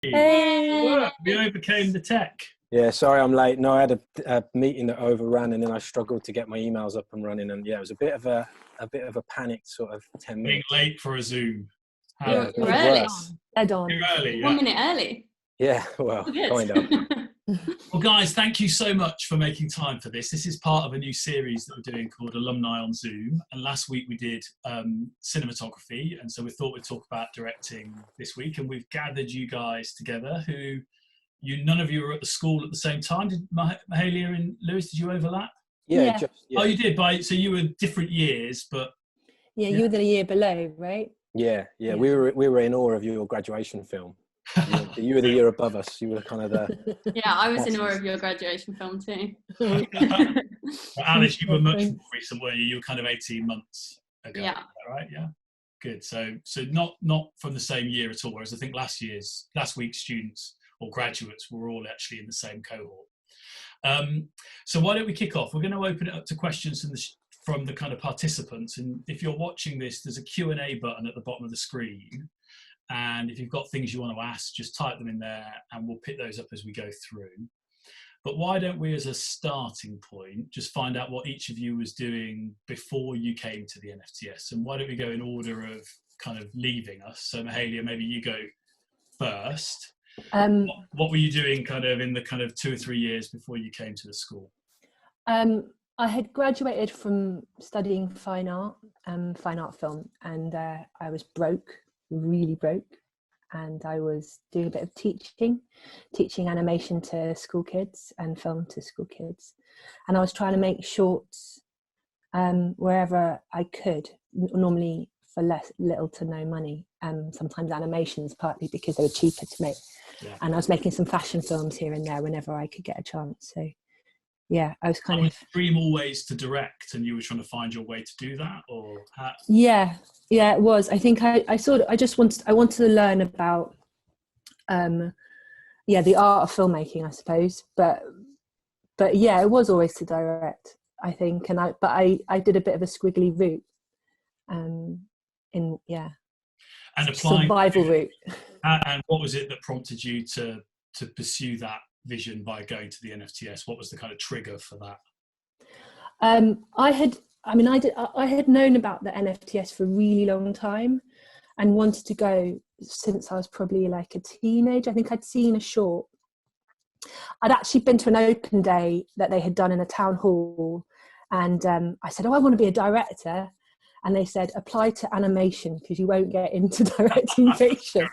Hey. We overcame the tech. Yeah, sorry I'm late. No, I had a meeting that overran, and then I struggled to get my emails up and running. And yeah, it was a bit of a panicked sort of 10 Being minutes. late for a Zoom. Yeah, You're made it early. worse. Dead on. You're early, 1 yeah. minute early. Yeah, well, Oh, good. kind of. Well, guys, thank you so much for making time for this. This is part of a new series that we're doing called Alumni on Zoom. And last week we did cinematography. And so we thought we'd talk about directing this week. And we've gathered you guys together who, none of you were at the school at the same time. Did Mahalia and Lewis, did you overlap? Yeah. Oh, you did. So you were different years, but... Yeah, you were the year below, right? Yeah. We were in awe of your graduation film. You were the year above us. You were kind of the... Yeah, I was in awe of your graduation film too. Well, Alice, you were much more recent, weren't you? You were kind of 18 months ago. Yeah. Right, yeah. Good. So not from the same year at all, whereas I think last week's students or graduates were all actually in the same cohort. So why don't we kick off? We're going to open it up to questions from the kind of participants. And if you're watching this, there's a Q&A button at the bottom of the screen. And if you've got things you want to ask, just type them in there and we'll pick those up as we go through. But why don't we, as a starting point, just find out what each of you was doing before you came to the NFTS? And why don't we go in order of kind of leaving us? So Mahalia, maybe you go first. What were you doing kind of in the kind of 2 or 3 years before you came to the school? I had graduated from studying fine art film, and I was broke, really broke. And I was doing a bit of teaching animation to school kids and film to school kids. And I was trying to make shorts wherever I could, normally for little to no money. Sometimes animations, partly because they were cheaper to make. Yeah. And I was making some fashion films here and there whenever I could get a chance. So yeah, I was kind of... dream always to direct, and you were trying to find your way to do that, or how? Yeah, it was. I think I wanted to learn about the art of filmmaking, I suppose. But yeah, it was always to direct, I think. And I did a bit of a squiggly route, and survival route. And what was it that prompted you to pursue that vision by going to the NFTS? What was the kind of trigger for that? I had known about the NFTS for a really long time and wanted to go since I was probably like a teenager. I think I'd seen a short. I'd actually been to an open day that they had done in a town hall, and I said, I want to be a director. And they said, apply to animation because you won't get into directing fiction.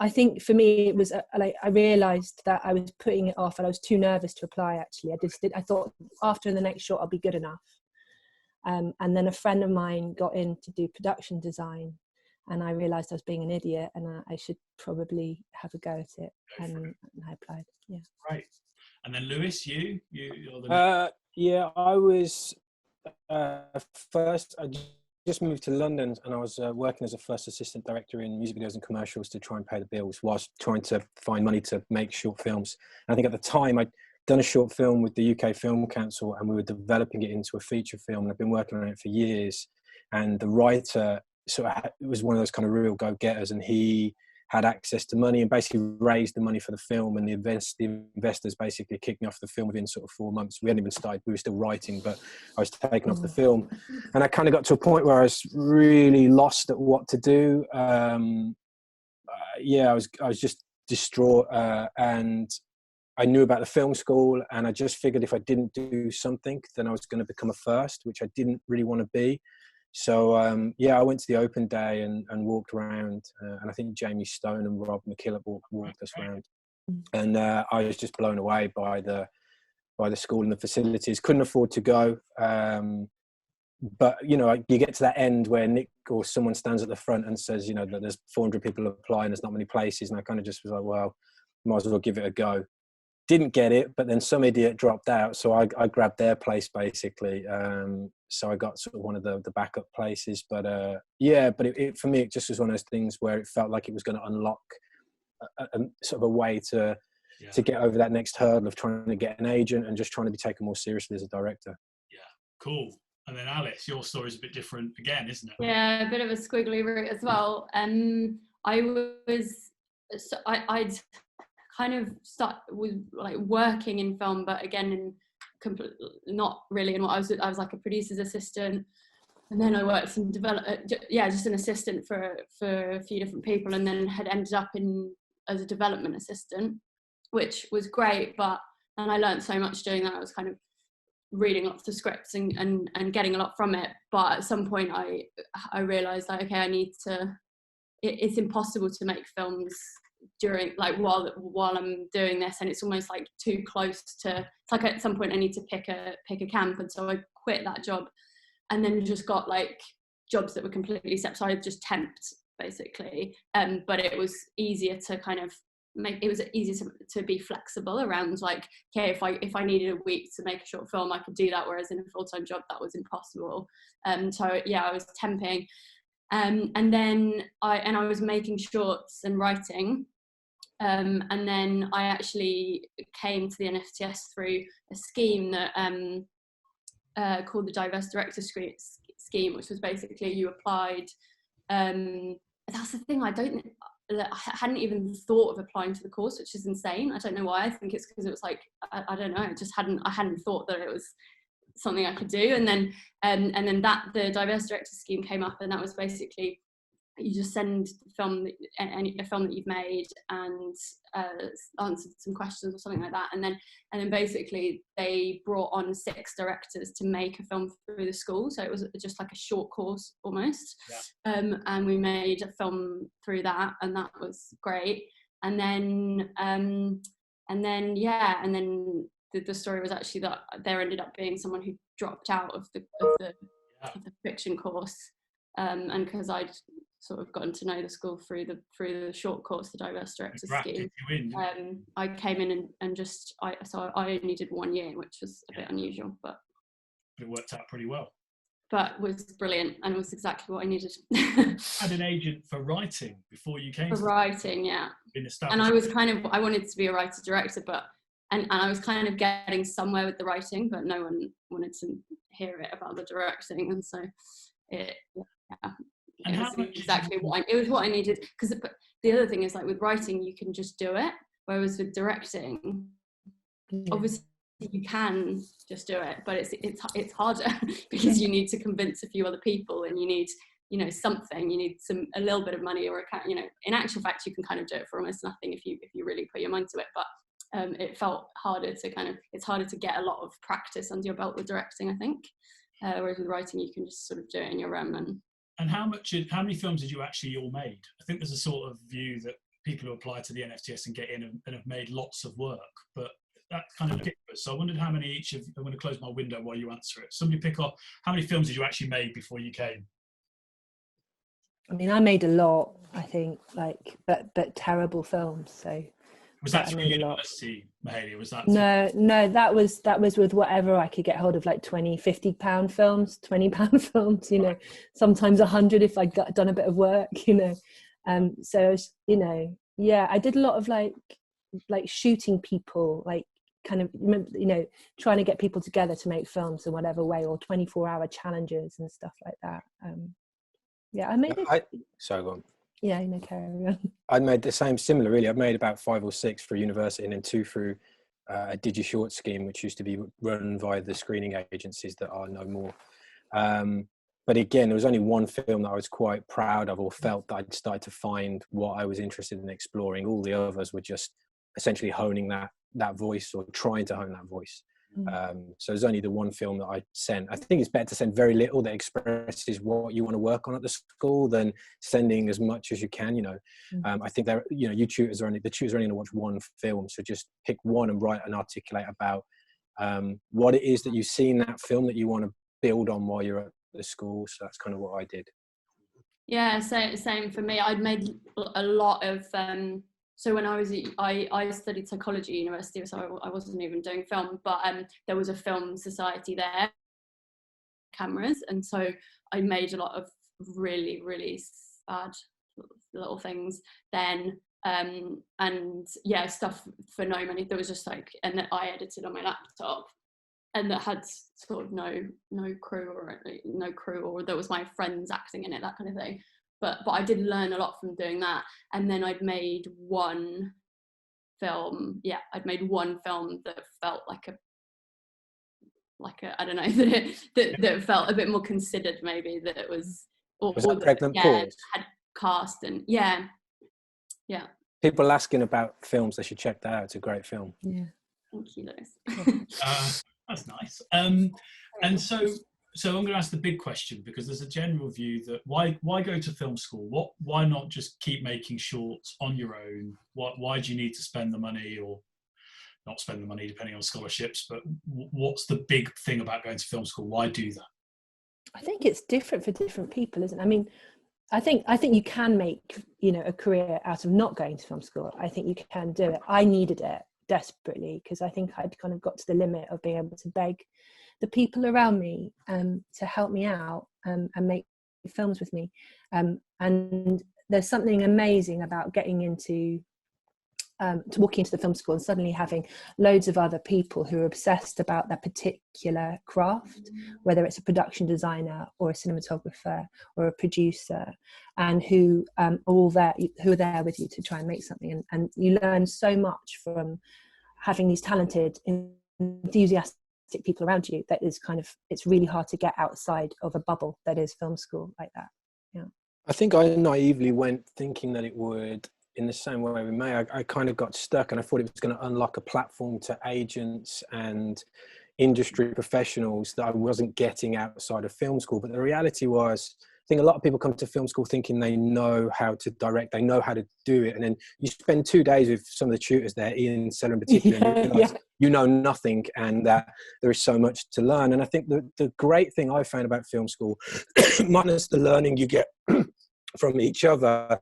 I think for me it was I realised that I was putting it off, and I was too nervous to apply. Actually, I thought after the next short I'll be good enough. And then a friend of mine got in to do production design, and I realised I was being an idiot, and I should probably have a go at it. And I applied. Yeah. Right. And then Lewis, you're yeah, I was first. I just moved to London, and I was working as a first assistant director in music videos and commercials to try and pay the bills whilst trying to find money to make short films. And I think at the time I'd done a short film with the UK Film Council, and we were developing it into a feature film, and I've been working on it for years. And the writer was one of those kind of real go-getters, and he had access to money and basically raised the money for the film, and the investors basically kicked me off the film within sort of 4 months. We hadn't even started, we were still writing, but I was taken off the film. And I kind of got to a point where I was really lost at what to do. I was just distraught, and I knew about the film school, and I just figured if I didn't do something, then I was going to become a first, which I didn't really want to be. So, I went to the open day and walked around, and I think Jamie Stone and Rob McKillop walked us around. And I was just blown away by the school and the facilities. Couldn't afford to go. But, you get to that end where Nick or someone stands at the front and says, that there's 400 people applying, there's not many places. And I kind of just was like, well, might as well give it a go. Didn't get it, but then some idiot dropped out, so I grabbed their place basically. So I got sort of one of the backup places, but for me it just was one of those things where it felt like it was going to unlock a sort of a way to get over that next hurdle of trying to get an agent and just trying to be taken more seriously as a director. Yeah, cool. And then Alice, your story's a bit different again, isn't it? Yeah, a bit of a squiggly route as well. I'd kind of was like working in film, but again not really in what I was like a producer's assistant, and then I worked in just an assistant for a few different people, and then had ended up as a development assistant, which was great, and I learned so much doing that. I was kind of reading lots of scripts and getting a lot from it, but at some point I realized, like, okay, it's impossible to make films during, like, while I'm doing this, and it's almost like too close to, it's like at some point I need to pick a camp, and so I quit that job and then just got like jobs that were completely separate. So I just temped basically, but it was easier to kind of to be flexible around, like, okay, if I needed a week to make a short film, I could do that, whereas in a full-time job that was impossible. So yeah, I was temping, and then I was making shorts and writing, and then I actually came to the NFTS through a scheme that called the Diverse Director Scheme, which was basically you applied. That's the thing, I hadn't even thought of applying to the course, which is insane. I don't know why. I think it's because it was like, I don't know, I hadn't thought that it was something I could do. And then that the Diverse Director Scheme came up, and that was basically, you just send a film that you've made and answered some questions or something like that, and then basically they brought on 6 directors to make a film through the school. So it was just like a short course almost. Yeah. And we made a film through that, and that was great. And then the story was actually that there ended up being someone who dropped out of the fiction course, and because I'd sort of gotten to know the school through the short course, the Diverse Director Scheme. I came in and just I only did 1 year, which was a bit unusual, but it worked out pretty well. But was brilliant, and was exactly what I needed. Had an agent for writing before you came. For writing, yeah. And I was I wanted to be a writer director, but and I was kind of getting somewhere with the writing, but no one wanted to hear it about the directing, and so it. Yeah. And it was exactly what I needed, because the other thing is, like, with writing you can just do it, whereas with directing, obviously you can just do it, but it's harder because you need to convince a few other people, and you need something, you need a little bit of money, or in actual fact you can kind of do it for almost nothing if you really put your mind to it, but it felt harder to it's harder to get a lot of practice under your belt with directing, I think, whereas with writing you can just sort of do it in your room. And how many films did you actually all made? I think there's a sort of view that people who apply to the NFTS and get in and have made lots of work, but that's kind of different. So I wondered how many each of, I'm going to close my window while you answer it. Somebody pick up, how many films did you actually make before you came? I mean, I made a lot, I think, like, but terrible films. So was that through university, Mahalia? Was that no, that was with whatever I could get hold of, like 20, 50 pound films, 20 pound films, sometimes 100 if I'd done a bit of work, so yeah, I did a lot of like shooting people, like kind of, trying to get people together to make films in whatever way, or 24-hour challenges and stuff like that. Yeah, I made it. Sorry, go on. Yeah, carry on. I made the same, similar really. I've made about 5 or 6 for university, and then 2 through a digi-short scheme, which used to be run via the screening agencies that are no more. But again, there was only one film that I was quite proud of, or felt that I'd started to find what I was interested in exploring. All the others were just essentially honing that voice, or trying to hone that voice. So there's only the one film that I sent. I think it's better to send very little that expresses what you want to work on at the school than sending as much as you can. I think that the tutors are only going to watch one film, so just pick one and write and articulate about what it is that you see in that film that you want to build on while you're at the school. So that's kind of what I did. Yeah, same for me. I'd made a lot of so when I studied psychology at university, so I wasn't even doing film, but there was a film society there, cameras, and so I made a lot of really, really bad little things then, and yeah, stuff for no money. There was just and that I edited on my laptop, and that had sort of no crew or there was my friends acting in it, that kind of thing. But I did learn a lot from doing that. And then I'd made one film. Yeah, I'd made one film that felt like a I don't know, that felt a bit more considered, maybe, that it was that Pregnant Pause? Had cast and yeah. People asking about films, they should check that out. It's a great film. Yeah. Thank you, Lewis. That's nice. And so I'm going to ask the big question, because there's a general view that why go to film school? Why not just keep making shorts on your own? Why do you need to spend the money, or not spend the money, depending on scholarships? But what's the big thing about going to film school? Why do that? I think it's different for different people, isn't it? I mean, I think you can make, a career out of not going to film school. I think you can do it. I needed it desperately, because I think I'd kind of got to the limit of being able to beg the people around me to help me out and make films with me. And there's something amazing about getting into to walking into the film school and suddenly having loads of other people who are obsessed about their particular craft, whether it's a production designer or a cinematographer or a producer, and who are there with you to try and make something. And you learn so much from having these talented, enthusiastic people around you that is it's really hard to get outside of a bubble that is film school like that. Yeah. I think I naively went thinking that it would, in the same way with May. I kind of got stuck, and I thought it was going to unlock a platform to agents and industry professionals that I wasn't getting outside of film school. But the reality was, I think a lot of people come to film school thinking they know how to direct, they know how to do it. And then you spend 2 days with some of the tutors there, Ian Seller in particular, and you realize you know nothing, and that there is so much to learn. And I think the great thing I found about film school, minus the learning you get from each other,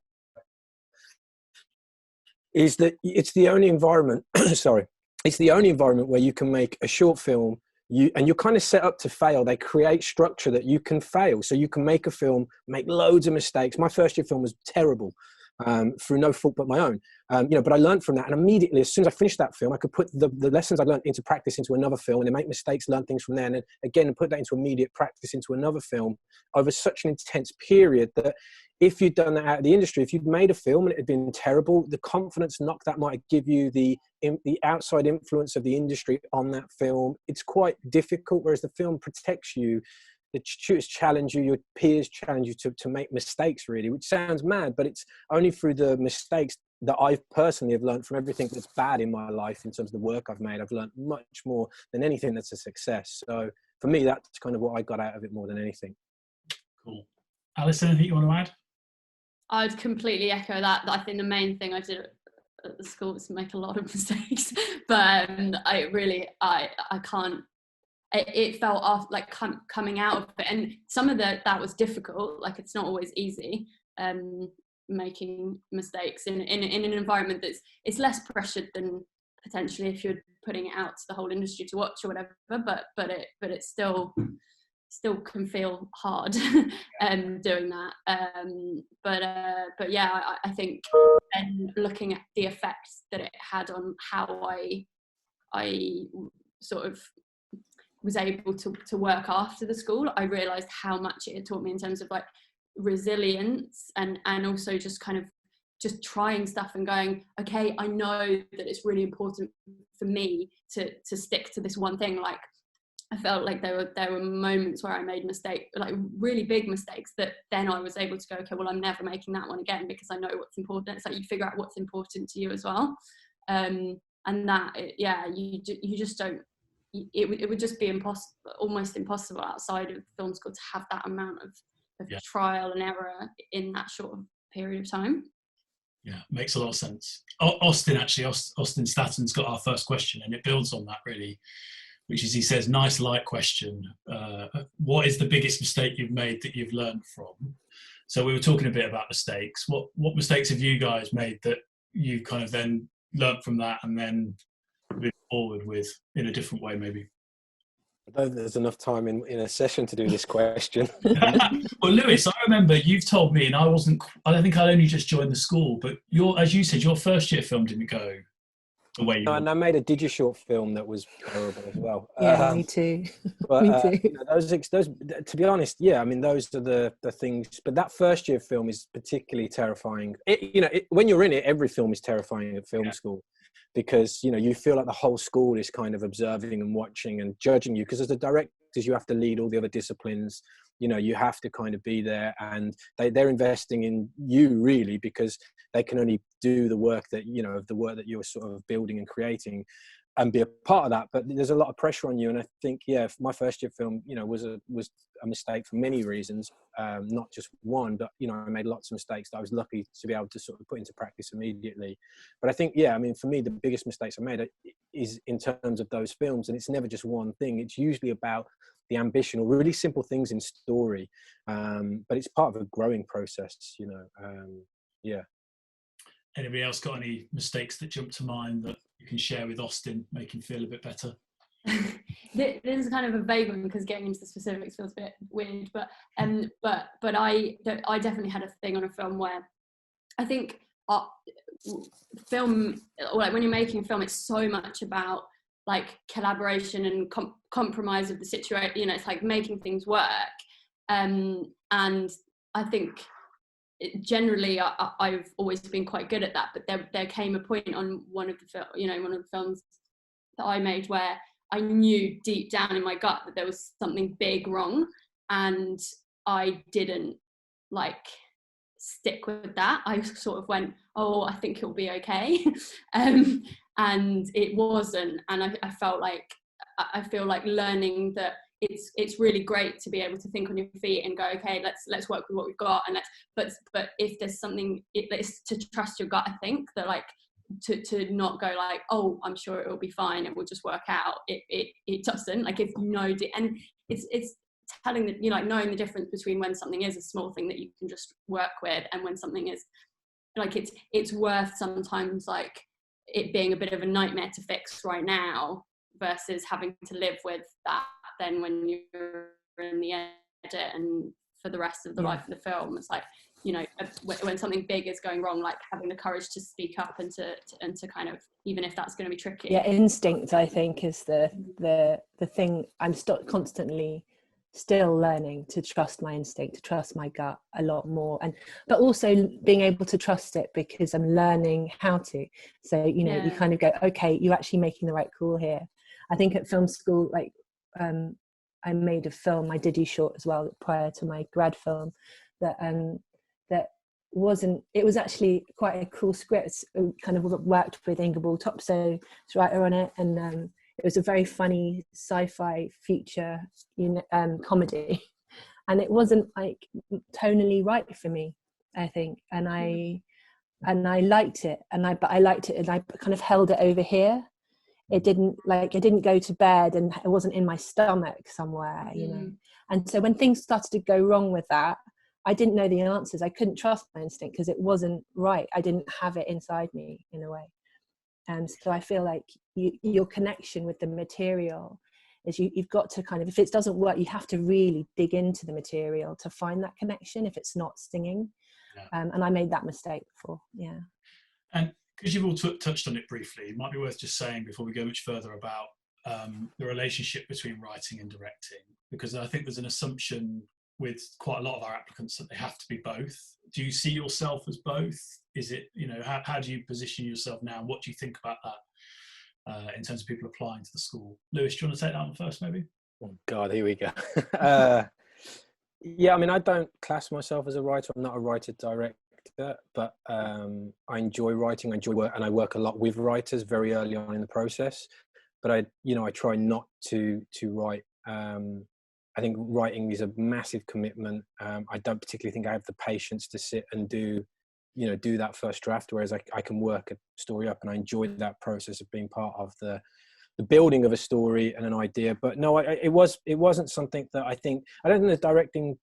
is that it's the only environment, it's the only environment where you can make a short film, and you're kind of set up to fail. They create structure that you can fail. So you can make a film, make loads of mistakes. My first year film was terrible, through no fault but my own. But I learned from that. And immediately, as soon as I finished that film, I could put the lessons I learned into practice into another film, and then make mistakes, learn things from there. And then again, put that into immediate practice into another film over such an intense period that if you'd done that out of the industry, if you'd made a film and it had been terrible, the confidence knock that might give you, the outside influence of the industry on that film, it's quite difficult. Whereas the film protects you, the tutors challenge you, your peers challenge you to make mistakes, really, which sounds mad, but it's only through the mistakes that I personally have learned from everything that's bad in my life. In terms of the work I've made, I've learned much more than anything that's a success. So for me, that's kind of what I got out of it more than anything. Cool. Alice, anything you want to add? I'd completely echo that. I think the main thing I did at the school was make a lot of mistakes, but I can't. It felt off, like coming out of it, and some of that was difficult. Like, it's not always easy making mistakes in an environment it's less pressured than potentially if you're putting it out to the whole industry to watch or whatever. But it still can feel hard doing that. But yeah, I think then looking at the effects that it had on how I sort of was able to work after the school, I realized how much it had taught me in terms of like resilience and also just kind of just trying stuff and going, okay, I know that it's really important for me to stick to this one thing. Like, I felt like there were moments where I made mistakes, like really big mistakes, that then I was able to go, okay, well, I'm never making that one again, because I know what's important. It's like you figure out what's important to you as well. And that, you just don't, it would just be almost impossible outside of film school to have that amount of trial and error in that short period of time. Yeah, makes a lot of sense. Austin Statton's got our first question, and it builds on that really, which is, he says, nice light question. What is the biggest mistake you've made that you've learned from? So we were talking a bit about mistakes. What mistakes have you guys made that you kind of then learned from that and then move forward with in a different way, maybe? I don't think there's enough time in a session to do this question. Well, Lewis, I remember you've told me, and I don't think I'd only just joined the school, but as you said, your first year film didn't go the way you And I made a digi-short film that was terrible as well. Yeah, me too. But Me too. you know, those, to be honest, yeah, I mean, those are the things. But that first year film is particularly terrifying. When you're in it, every film is terrifying at film school, because you know you feel like the whole school is kind of observing and watching and judging you. Because as the directors, you have to lead all the other disciplines. You know, you have to kind of be there, and they're investing in you really, because they can only do the work that, you know, of the work that you're sort of building and creating, and be a part of that. But there's a lot of pressure on you, and I think, yeah, my first year film, you know, was a mistake for many reasons, not just one, but you know, I made lots of mistakes that I was lucky to be able to sort of put into practice immediately. But I think, yeah, I mean, for me, the biggest mistakes I made is in terms of those films, and it's never just one thing. It's usually about the ambition or really simple things in story, but it's part of a growing process, you know. Yeah. Anybody else got any mistakes that jump to mind that you can share with Austin, make him feel a bit better? This is kind of a vague one because getting into the specifics feels a bit weird, but I definitely had a thing on a film where I think film, or like when you're making a film, it's so much about like collaboration and compromise of the situation. You know, it's like making things work, and I think generally I've always been quite good at that. But there came a point on one of the films that I made where I knew deep down in my gut that there was something big wrong, and I didn't like stick with that. I sort of went, oh, I think it'll be okay. And it wasn't. And I felt like, I feel like learning that it's really great to be able to think on your feet and go, okay, let's work with what we've got. And but if there's something, it's to trust your gut. I think that like, to not go like, oh, I'm sure it will be fine, it will just work out. It doesn't. Like, if you know, and it's telling that, you know, like knowing the difference between when something is a small thing that you can just work with, and when something is like, it's worth sometimes like it being a bit of a nightmare to fix right now, versus having to live with that then when you're in the edit and for the rest of the life of the film. It's like, you know, when something big is going wrong, like having the courage to speak up and to kind of, even if that's going to be tricky. Yeah, instinct, I think, is the thing. I'm constantly still learning to trust my instinct, to trust my gut a lot more, but also being able to trust it because I'm learning how to. So, you know, you kind of go, okay, you're actually making the right call here. I think at film school, like I made a film, I did short as well prior to my grad film, that it was actually quite a cool script. It kind of worked with Ingeborg Topsoe's writer on it, and it was a very funny sci-fi future comedy, and it wasn't like tonally right for me, I think, and I liked it, but I liked it, and I kind of held it over here. It didn't go to bed, and it wasn't in my stomach somewhere, you know. And so when things started to go wrong with that, I didn't know the answers. I couldn't trust my instinct because it wasn't right. I didn't have it inside me in a way. And so I feel like your connection with the material is you've got to kind of, if it doesn't work, you have to really dig into the material to find that connection if it's not stinging. And I made that mistake before. Yeah. And because you've all touched on it briefly, it might be worth just saying before we go much further about the relationship between writing and directing, because I think there's an assumption with quite a lot of our applicants that they have to be both. Do you see yourself as both? Is it, you know, how do you position yourself now? What do you think about that in terms of people applying to the school? Lewis, do you want to take that one first, maybe? Oh God, here we go. Yeah, I mean, I don't class myself as a writer. I'm not a writer-director, but I enjoy writing. I enjoy work, and I work a lot with writers very early on in the process. But I try not to write. I think writing is a massive commitment. I don't particularly think I have the patience to sit and do that first draft, whereas I can work a story up, and I enjoy that process of being part of the building of a story and an idea. But no, it wasn't something that I don't think the directing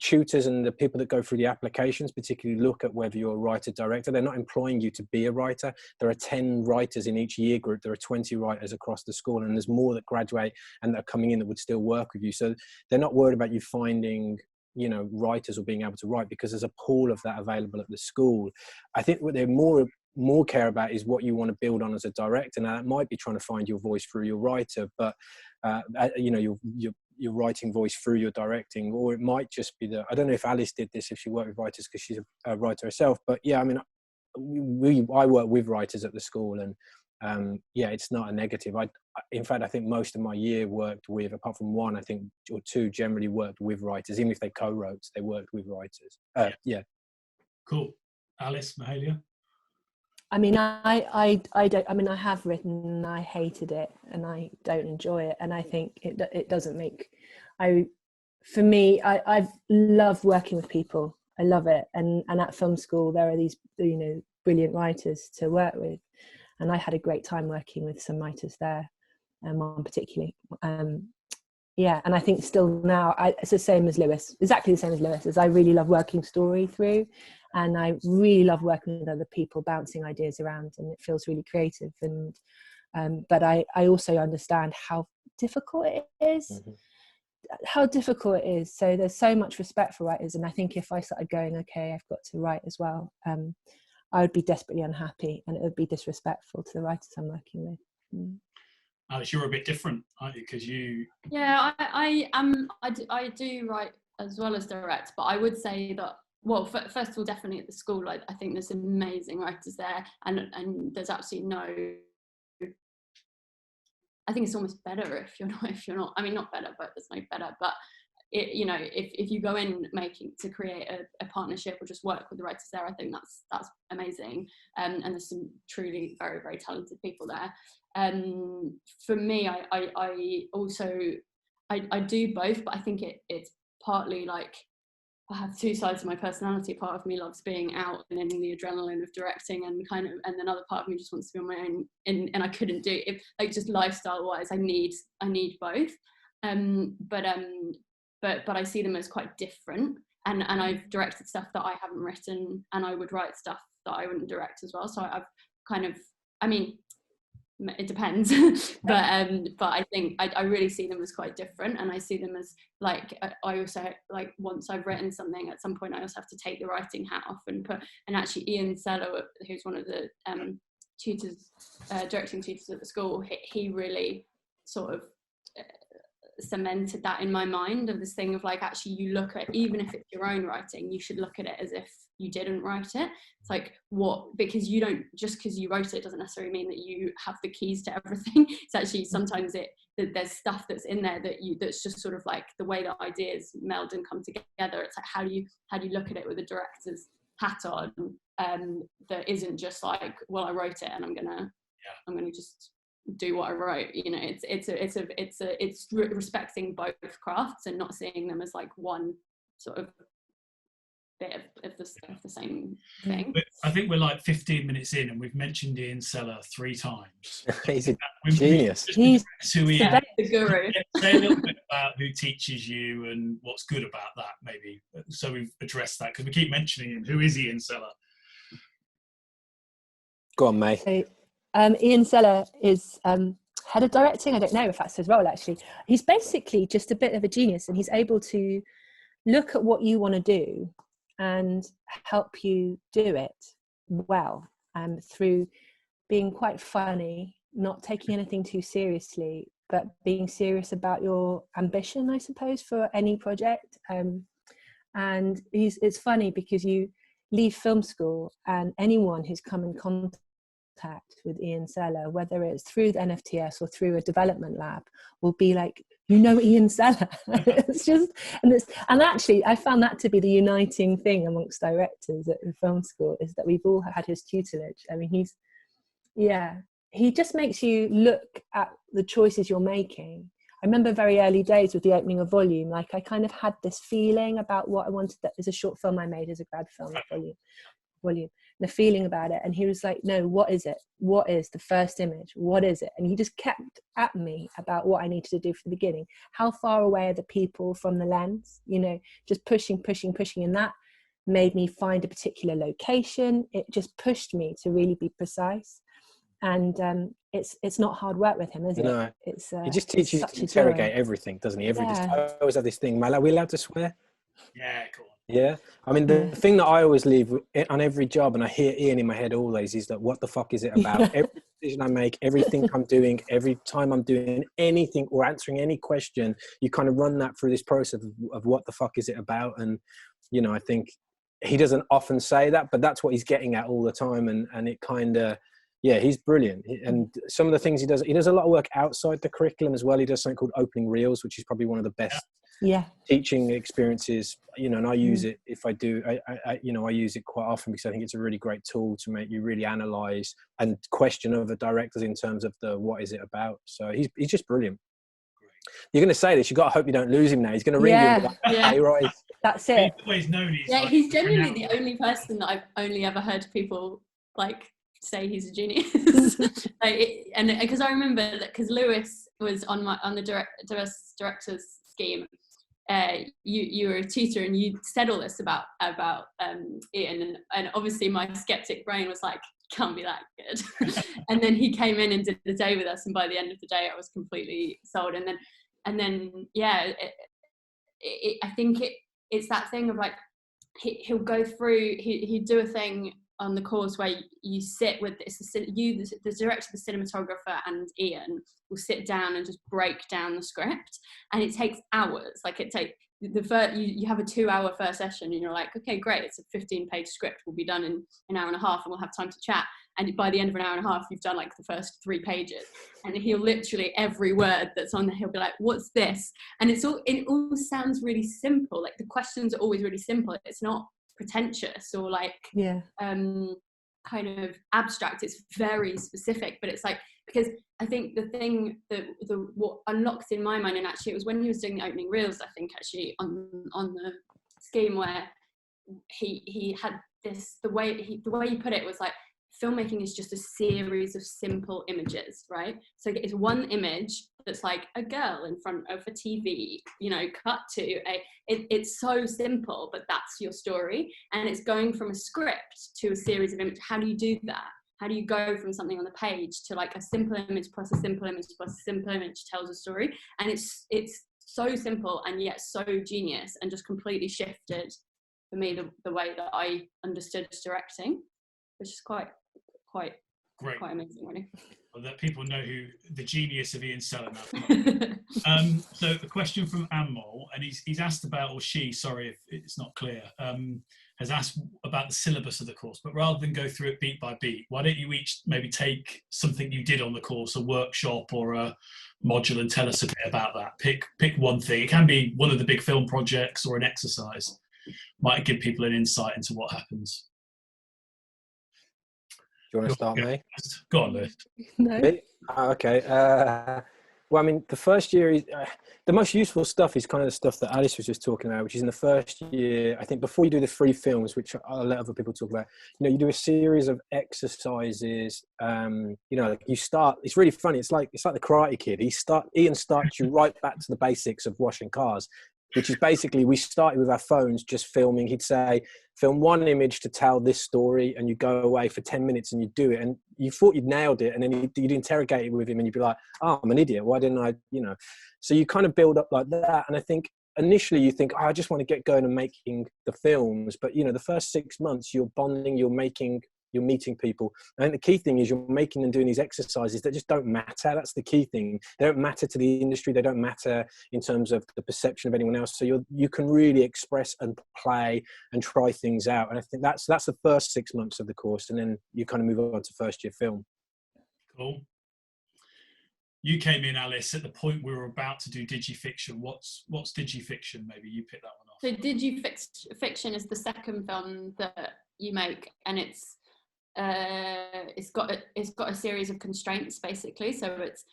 tutors and the people that go through the applications particularly look at whether you're a writer director. They're not employing you to be a writer. There are 10 writers in each year group. There are 20 writers across the school, and there's more that graduate and that are coming in that would still work with you. So they're not worried about you finding, you know, writers or being able to write, because there's a pool of that available at the school. I think what they're more more care about is what you want to build on as a director. Now that might be trying to find your voice through your writer, but you know, your writing voice through your directing, or it might just be I don't know if Alice did this, if she worked with writers, because she's a writer herself, but yeah, I mean, I work with writers at the school, and yeah, it's not a negative. In fact, I think most of my year worked with, apart from one, I think, or two, generally worked with writers. Even if they co-wrote, they worked with writers. Yeah. Cool. Alice, Mahalia? I mean, I don't. I mean, I have written, and I hated it, and I don't enjoy it, and I think it doesn't make. For me, I've loved working with people. I love it, and at film school there are these, you know, brilliant writers to work with, and I had a great time working with some writers there, and one particularly. Yeah, and I think still now, it's the same as Lewis, exactly the same as Lewis, as I really love working story through, and I really love working with other people, bouncing ideas around, and it feels really creative. And but I also understand how difficult it is, how difficult it is. So there's so much respect for writers, and I think if I started going, okay, I've got to write as well, I would be desperately unhappy, and it would be disrespectful to the writers I'm working with. Alice, you're a bit different, aren't you? Because you... Yeah, I do write as well as direct, but I would say that, well, first of all, definitely at the school, I think there's amazing writers there, and there's absolutely no... I think it's almost better if you're not. I mean, not better, but there's no better. But you know, if you go in to create a partnership or just work with the writers there, I think that's amazing. And there's some truly very, very talented people there. For me, I also do both, but I think it's partly like I have two sides of my personality. Part of me loves being out and in the adrenaline of directing, and then other part of me just wants to be on my own. And I couldn't do it, like, just lifestyle wise. I need both. But I see them as quite different. And I've directed stuff that I haven't written, and I would write stuff that I wouldn't direct as well. So I've kind of, I mean, it depends, but I think I really see them as quite different, and I see them as like, I also, like, once I've written something, at some point I also have to take the writing hat off and actually Ian Sello, who's one of the tutors, directing tutors at the school, he really sort of cemented that in my mind, of this thing of like, actually you look at, even if it's your own writing, you should look at it as if you didn't write it. It's like, because you don't, just because you wrote it doesn't necessarily mean that you have the keys to everything. It's actually sometimes there's stuff that's in there that's just sort of like the way that ideas meld and come together. It's like, how do you look at it with a director's hat on, that isn't just like, well, I wrote it and I'm gonna just do what I wrote. You know, it's respecting both crafts and not seeing them as like one sort of bit of the same thing. I think we're like 15 minutes in and we've mentioned Ian Sello 3 times. He's a genius. He's who he is. The guru. Say a little bit about who teaches you and what's good about that, maybe. So we've addressed that, because we keep mentioning him. Who is Ian Sello? Go on, May. So, Ian Sello is head of directing. I don't know if that's his role, actually. He's basically just a bit of a genius, and he's able to look at what you want to do and help you do it well, through being quite funny, not taking anything too seriously, but being serious about your ambition, I suppose, for any project. And it's funny because you leave film school, and anyone who's come in contact with Ian Sello, whether it's through the NFTS or through a development lab, will be like, you know, Ian Sello. It's just, and actually I found that to be the uniting thing amongst directors at the film school, is that we've all had his tutelage. I mean, he just makes you look at the choices you're making. I remember very early days with the opening of Volume, like I kind of had this feeling about what I wanted. That is a short film I made as a grad film, Volume, the feeling about it. And he was like, no, what is it? What is the first image? What is it? And he just kept at me about what I needed to do from the beginning. How far away are the people from the lens? You know, just pushing. And that made me find a particular location. It just pushed me to really be precise. And it's not hard work with him, is it? No, it's he just teaches you to interrogate everything, doesn't he? I always have this thing. Are we allowed to swear? Yeah, cool. Yeah, I mean, the thing that I always leave on every job, and I hear Ian in my head always, is that what the fuck is it about? Every decision I make, everything I'm doing, every time I'm doing anything or answering any question, you kind of run that through this process of what the fuck is it about? And, you know, I think he doesn't often say that, but that's what he's getting at all the time. And it kind of, yeah, he's brilliant. And some of the things he does a lot of work outside the curriculum as well. He does something called opening reels, which is probably one of the best teaching experiences, you know, and I use it if I do, I use it quite often because I think it's a really great tool to make you really analyze and question other directors in terms of what is it about. So he's just brilliant. You're going to say this, you've got to hope you don't lose him now. He's going to ring you and be like, hey, right. That's it. He's always known he's genuinely the only person that I've only ever heard people like say he's a genius. And because I remember that because Lewis was on the director's scheme. You were a tutor and you said all this about Ian, and obviously my skeptic brain was like, can't be that good. And then he came in and did the day with us, and by the end of the day I was completely sold. And then yeah, I think it's that thing of like he'll go through, he'd do a thing on the course where you sit with the director, the cinematographer, and Ian will sit down and just break down the script, and it takes hours. Like it takes you have a 2-hour first session, and you're like, okay, great, it's a 15-page script, we'll be done in an hour and a half, and we'll have time to chat. And by the end of an hour and a half, you've done like the first 3 pages, and he'll literally every word that's on there, he'll be like, what's this? And it all sounds really simple. Like the questions are always really simple. It's not pretentious or like kind of abstract. It's very specific, but it's like, because I think the thing that what unlocked in my mind, and actually it was when he was doing the opening reels, I think actually on the scheme, where he had this, the way he put it was like, filmmaking is just a series of simple images, right? So it's one image that's like a girl in front of a TV, you know, cut to it's so simple, but that's your story. And it's going from a script to a series of images. How do you do that? How do you go from something on the page to like a simple image plus a simple image plus a simple image tells a story? And it's so simple and yet so genius, and just completely shifted for me the way that I understood directing, which is quite great, quite amazing, really. Well, that people know who the genius of Ian Seliman. So a question from Ammol, and he's asked about, or she, sorry if it's not clear, has asked about the syllabus of the course, but rather than go through it beat by beat, why don't you each maybe take something you did on the course, a workshop or a module, and tell us a bit about that. Pick one thing. It can be one of the big film projects or an exercise. Might give people an insight into what happens. Do you want to start, May? Go on, Lewis. No. Okay. Well, I mean, the first year, the most useful stuff is kind of the stuff that Alice was just talking about, which is in the first year. I think before you do the 3 films, which I'll let other people talk about, you know, you do a series of exercises. You know, like you start. It's really funny. It's like the Karate Kid. Ian starts you right back to the basics of washing cars, which is basically, we started with our phones just filming. He'd say, film one image to tell this story, and you go away for 10 minutes and you do it. And you thought you'd nailed it, and then you'd interrogate it with him and you'd be like, oh, I'm an idiot. Why didn't I, you know? So you kind of build up like that. And I think initially you think, oh, I just want to get going and making the films. But, you know, the first 6 months you're bonding, you're meeting people. I think the key thing is you're making them doing these exercises that just don't matter. That's the key thing. They don't matter to the industry. They don't matter in terms of the perception of anyone else. So you can really express and play and try things out. And I think that's the first 6 months of the course. And then you kind of move on to first year film. Cool. You came in, Alice, at the point we were about to do digifiction. What's digifiction? Maybe you pick that one off. So digifiction is the second film that you make, and it's got a series of constraints, basically. So it's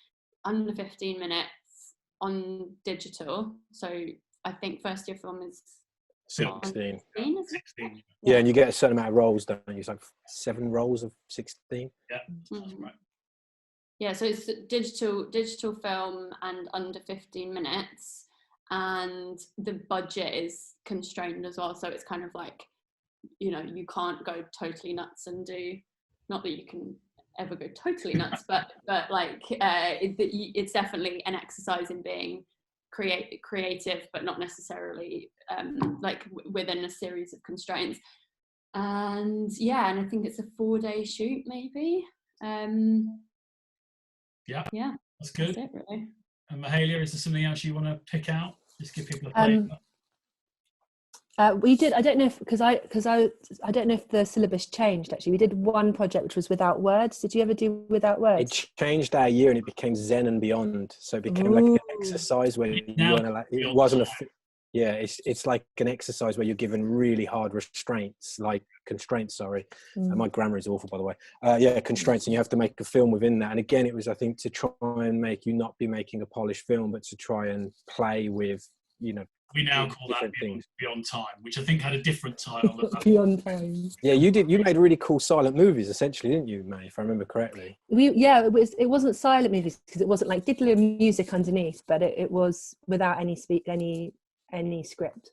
under 15 minutes on digital. So I think first year film is 16. 16. Yeah, and you get a certain amount of roles, don't you? It's like 7 roles of 16. Yeah, that's right. Yeah, so it's digital film and under 15 minutes, and the budget is constrained as well. So it's kind of like, you know, you can't go totally nuts and do, not that you can ever go totally nuts, but like it's definitely an exercise in being creative, but not necessarily like within a series of constraints. And yeah, and I think it's a 4-day shoot, maybe. Yeah, that's good. That's it, really. And Mahalia, is there something else you want to pick out? Just give people a play. We did. I don't know if I don't know if the syllabus changed. Actually, we did one project which was without words. Did you ever do without words? It changed our year and it became Zen and beyond. So it became like an exercise where you weren't allowed. It wasn't a. Yeah, it's like an exercise where you're given really hard constraints. Sorry, my grammar is awful, by the way. Yeah, constraints, and you have to make a film within that. And again, it was, I think, to try and make you not be making a polished film, but to try and play with, you know. We now call that Beyond Time, which I think had a different title. Beyond Time. Yeah, you did. You made really cool silent movies, essentially, didn't you, May? If I remember correctly. It wasn't silent movies because it wasn't like diddly music underneath, but it was without any script.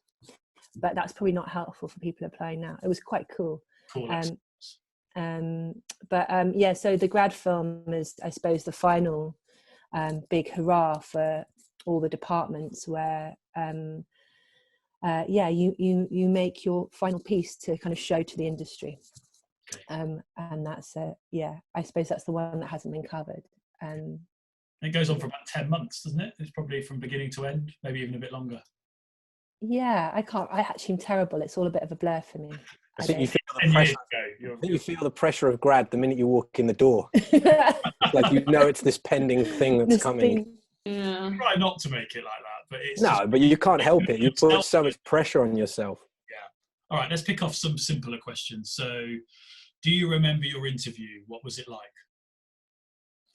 But that's probably not helpful for people applying now. It was quite cool. Cool. So the grad film is, I suppose, the final big hurrah for all the departments where you make your final piece to kind of show to the industry. And that's I suppose that's the one that hasn't been covered. It goes on for about 10 months, doesn't it? It's probably from beginning to end, maybe even a bit longer. Yeah, I actually am terrible. It's all a bit of a blur for me. I think you feel the pressure. You feel the pressure of grad the minute you walk in the door. Like, you know, it's this pending thing that's coming. Yeah. Try not to make it like that, but it's but you can't help it. You put so much pressure on yourself. Yeah. All right, let's pick off some simpler questions. So, do you remember your interview? What was it like?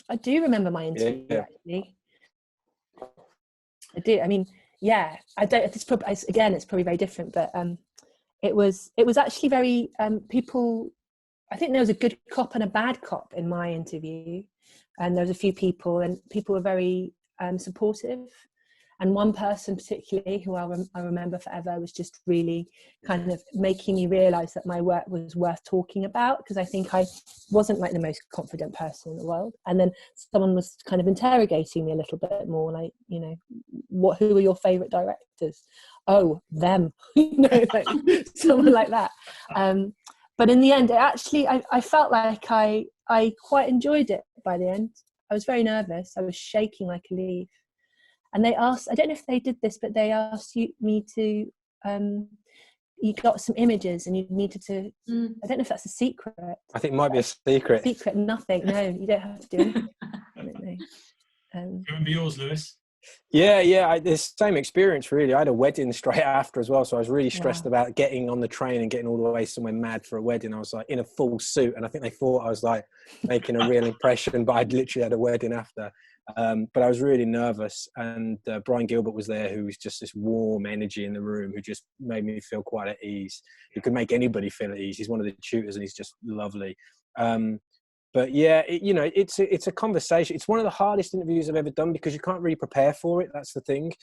I do remember my interview. Actually, I do. I mean, I don't. It's probably very different, but it was actually very people. I think there was a good cop and a bad cop in my interview, and there was a few people, and people were very supportive. And one person particularly, who I remember forever, was just really kind of making me realise that my work was worth talking about, because I think I wasn't like the most confident person in the world. And then someone was kind of interrogating me a little bit more, like, you know, who are your favourite directors? Oh, them, like someone like that. But in the end, I felt like I quite enjoyed it by the end. I was very nervous. I was shaking like a leaf. And they asked, I don't know if they did this, but they asked me to, you got some images and you needed to, I don't know if that's a secret. I think it might be a secret. Secret, nothing. No, you don't have to do anything. I don't know. Do you remember yours, Lewis? Yeah, the same experience, really. I had a wedding straight after as well, so I was really stressed about getting on the train and getting all the way somewhere mad for a wedding. I was like in a full suit, and I think they thought I was like making a real impression, but I'd literally had a wedding after. But I was really nervous, and Brian Gilbert was there, who was just this warm energy in the room, who just made me feel quite at ease. He could make anybody feel at ease. He's one of the tutors, and he's just lovely. But yeah, it's a conversation. It's one of the hardest interviews I've ever done, because you can't really prepare for it. That's the thing.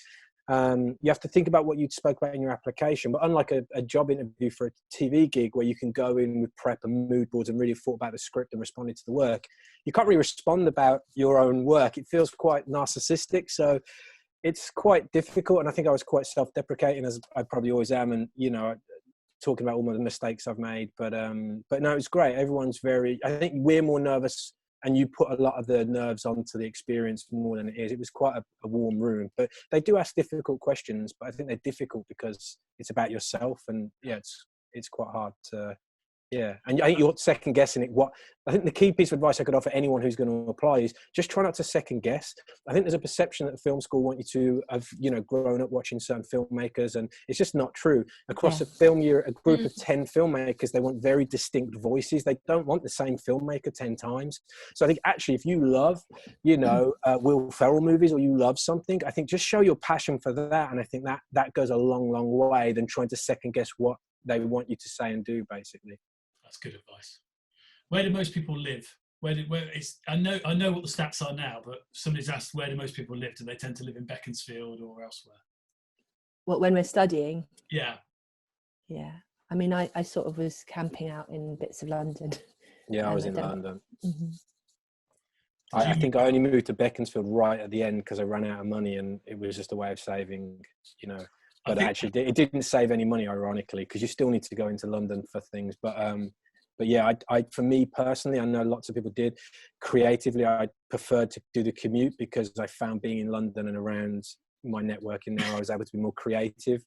You have to think about what you spoke about in your application. But unlike a job interview for a TV gig, where you can go in with prep and mood boards and really thought about the script and responded to the work, you can't really respond about your own work. It feels quite narcissistic. So it's quite difficult. And I think I was quite self-deprecating, as I probably always am. And, talking about all the mistakes I've made, but no, it's great. Everyone's I think we're more nervous, and you put a lot of the nerves onto the experience more than it is. It was quite a warm room, but they do ask difficult questions, but I think they're difficult because it's about yourself, and it's quite hard to, and I think you're second guessing it. I think the key piece of advice I could offer anyone who's going to apply is just try not to second guess. I think there's a perception that the film school want you to have, grown up watching certain filmmakers, and it's just not true. Across a film year, a group of 10 filmmakers, they want very distinct voices. They don't want the same filmmaker 10 times. So I think actually, if you love, Will Ferrell movies, or you love something, I think just show your passion for that. And I think that goes a long, long way than trying to second guess what they want you to say and do, basically. That's good advice. Where do most people live? I know what the stats are now, but somebody's asked, where do most people live? Do they tend to live in Beaconsfield or elsewhere? What, when we're studying? Yeah. I mean, I sort of was camping out in bits of London. Yeah, I was in London. Mm-hmm. I think I only moved to Beaconsfield right at the end because I ran out of money, and it was just a way of saving, you know. But actually, it didn't save any money, ironically, because you still need to go into London for things. But yeah, I for me personally, I know lots of people did. Creatively, I preferred to do the commute because I found being in London and around my networking there, I was able to be more creative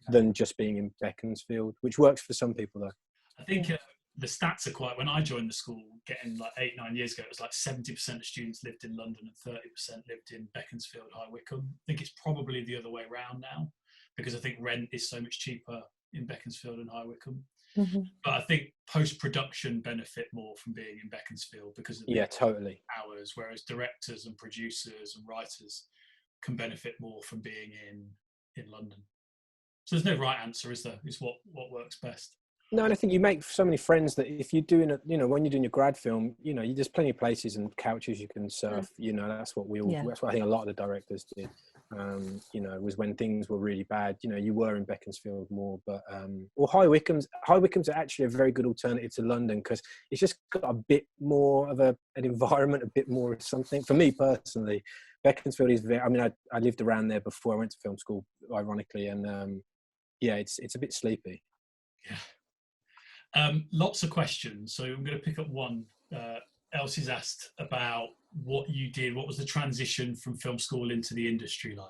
than just being in Beaconsfield, which works for some people though. I think the stats are quite, when I joined the school, getting like 8-9 years ago, it was like 70% of students lived in London and 30% lived in Beaconsfield, High Wycombe. I think it's probably the other way around now, because I think rent is so much cheaper in Beaconsfield and High Wycombe. Mm-hmm. But I think post-production benefit more from being in Beaconsfield because of the totally hours, whereas directors and producers and writers can benefit more from being in London. So there's no right answer, is there? It's what works best. No, and I think you make so many friends that if you're doing it, you know, when you're doing your grad film, you know, there's plenty of places and couches you can surf. You know, that's what that's what I think a lot of the directors did. You know, was when things were really bad, you know, you were in Beaconsfield more, but or High Wycombe's actually a very good alternative to London because it's just got a bit more of an environment, a bit more of something. For me personally, Beaconsfield is very, I mean, I lived around there before I went to film school, ironically, and yeah, it's a bit sleepy. Yeah. Lots of questions, so I'm going to pick up one. Elsie's asked about what you did. What was the transition from film school into the industry like?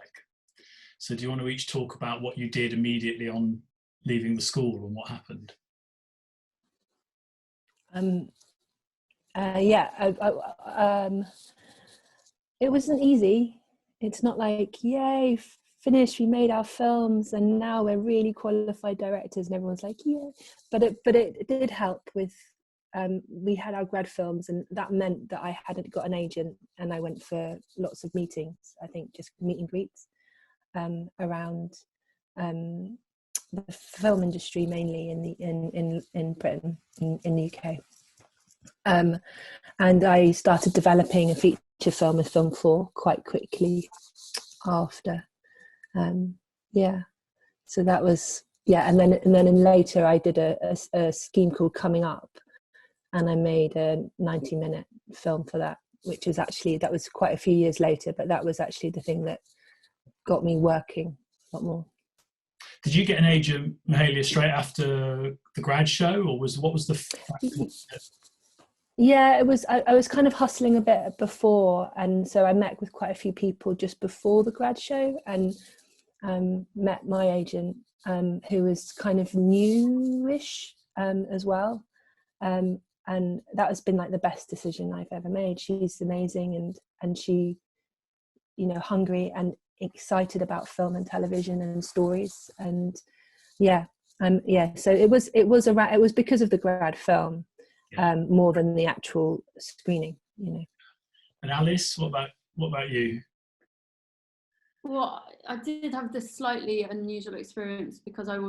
So do you want to each talk about what you did immediately on leaving the school and what happened? It wasn't easy. It's not like, yay, finished, we made our films and now we're really qualified directors and everyone's like, yeah. But it did help with, we had our grad films and that meant that I hadn't got an agent and I went for lots of meetings, I think just meet and greets around the film industry, mainly in Britain, in the UK. And I started developing a feature film with Film 4 quite quickly after. So that was, and then later I did a scheme called Coming Up, and I made a 90-minute film for that, which was actually, that was quite a few years later, but that was actually the thing that got me working a lot more. Did you get an agent, Mahalia, straight after the grad show, or what was the Yeah, it was. I was kind of hustling a bit before, and so I met with quite a few people just before the grad show, and met my agent, who was kind of newish as well, and that has been like the best decision I've ever made. She's amazing, and she, you know, hungry and excited about film and television and stories, and so it was because of the grad film. More than the actual screening, you know. And Alice, what about you? Well, I did have this slightly unusual experience because I had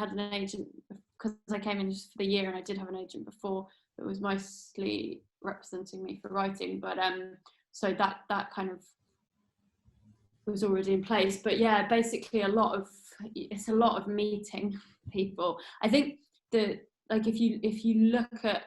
an agent, because I came in just for the year, and I did have an agent before that was mostly representing me for writing, but so that kind of was already in place. But yeah, basically it's a lot of meeting people. I think like if you look at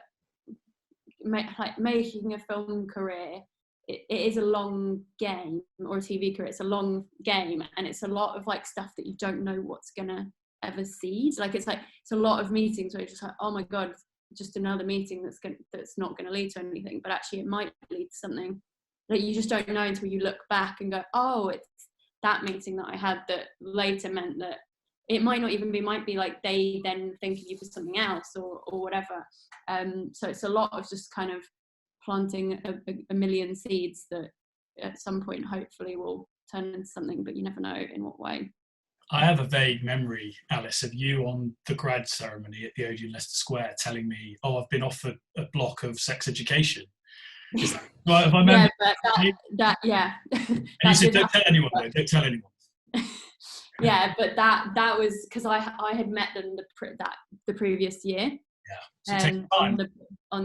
making a film career, it is a long game, or a TV career, it's a long game, and it's a lot of like stuff that you don't know what's gonna ever seed. Like it's a lot of meetings where you're just like, oh my god, just another meeting that's not gonna lead to anything, but actually it might lead to something that you just don't know until you look back and go, oh, it's that meeting that I had that later meant that. It might not even be, might be like they then think of you for something else or whatever. So it's a lot of just kind of planting a million seeds that at some point hopefully will turn into something, but you never know in what way. I have a vague memory, Alice, of you on the grad ceremony at the Odeon Leicester Square telling me, oh, I've been offered a block of sex education. Is that right? If I remember, yeah. And you said, don't tell anyone, though, don't tell anyone. Yeah, but that was because I had met them the previous year. Yeah, so it takes time. on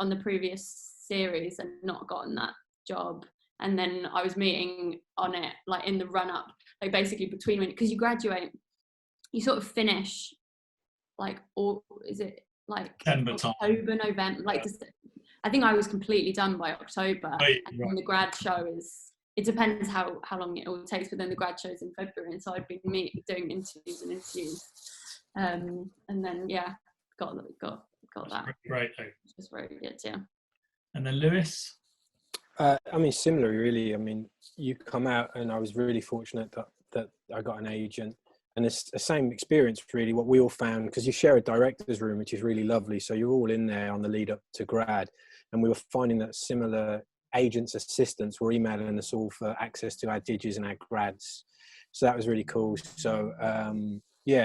the previous series, and not gotten that job, and then I was meeting on it like in the run up, like basically between, because you graduate, you sort of finish like, or is it like October, November, like I think I was completely done by October. Right. And the grad show it depends how long it all takes, but then the grad show's in February, and so I'd been doing interviews. And then got that. Right. Which was very good, yeah. And then Lewis? I mean, similarly, really. I mean, you come out, and I was really fortunate that I got an agent, and it's the same experience, really. What we all found, because you share a director's room, which is really lovely, so you're all in there on the lead up to grad, and we were finding that similar agents, assistants were emailing us all for access to our digis and our grads, so that was really cool. So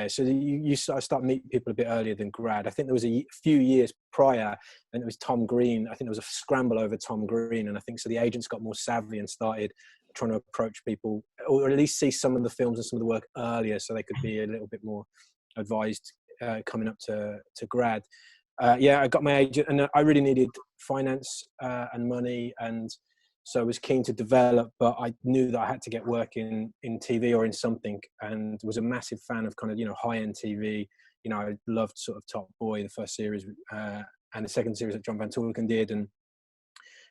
so you start meeting people a bit earlier than grad. I think there was a few years prior, and it was Tom Green. I think there was a scramble over Tom Green, and I think so the agents got more savvy and started trying to approach people, or at least see some of the films and some of the work earlier, so they could be a little bit more advised coming up to grad. I got my agent, and I really needed finance and money, and so I was keen to develop, but I knew that I had to get work in TV or in something, and was a massive fan of kind of, high-end TV. I loved sort of Top Boy, the first series, and the second series that John Van Tulleken did, and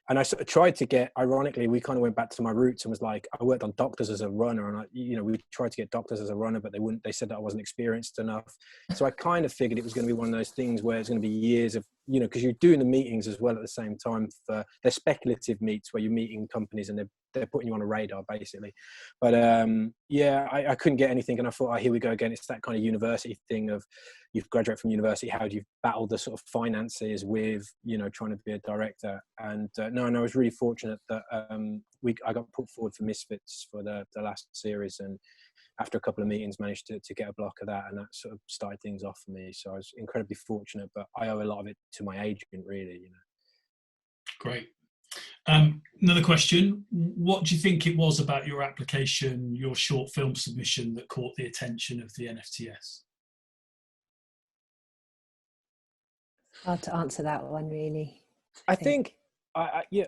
I sort of tried to get, ironically, we kind of went back to my roots and was like, I worked on Doctors as a runner, and we tried to get Doctors as a runner, but they said that I wasn't experienced enough. So I kind of figured it was going to be one of those things where it's going to be years of, because you're doing the meetings as well at the same time. They're speculative meets where you're meeting companies and they're putting you on a radar, basically. But I couldn't get anything, and I thought, here we go again. It's that kind of university thing of, you've graduated from university, how do you battle the sort of finances with, trying to be a director? And I was really fortunate that I got put forward for Misfits for the last series, and after a couple of meetings managed to get a block of that, and that sort of started things off for me. So I was incredibly fortunate, but I owe a lot of it to my agent, really. Great. Another question: what do you think it was about your application, your short film submission, that caught the attention of the NFTS? Hard to answer that one, really. I think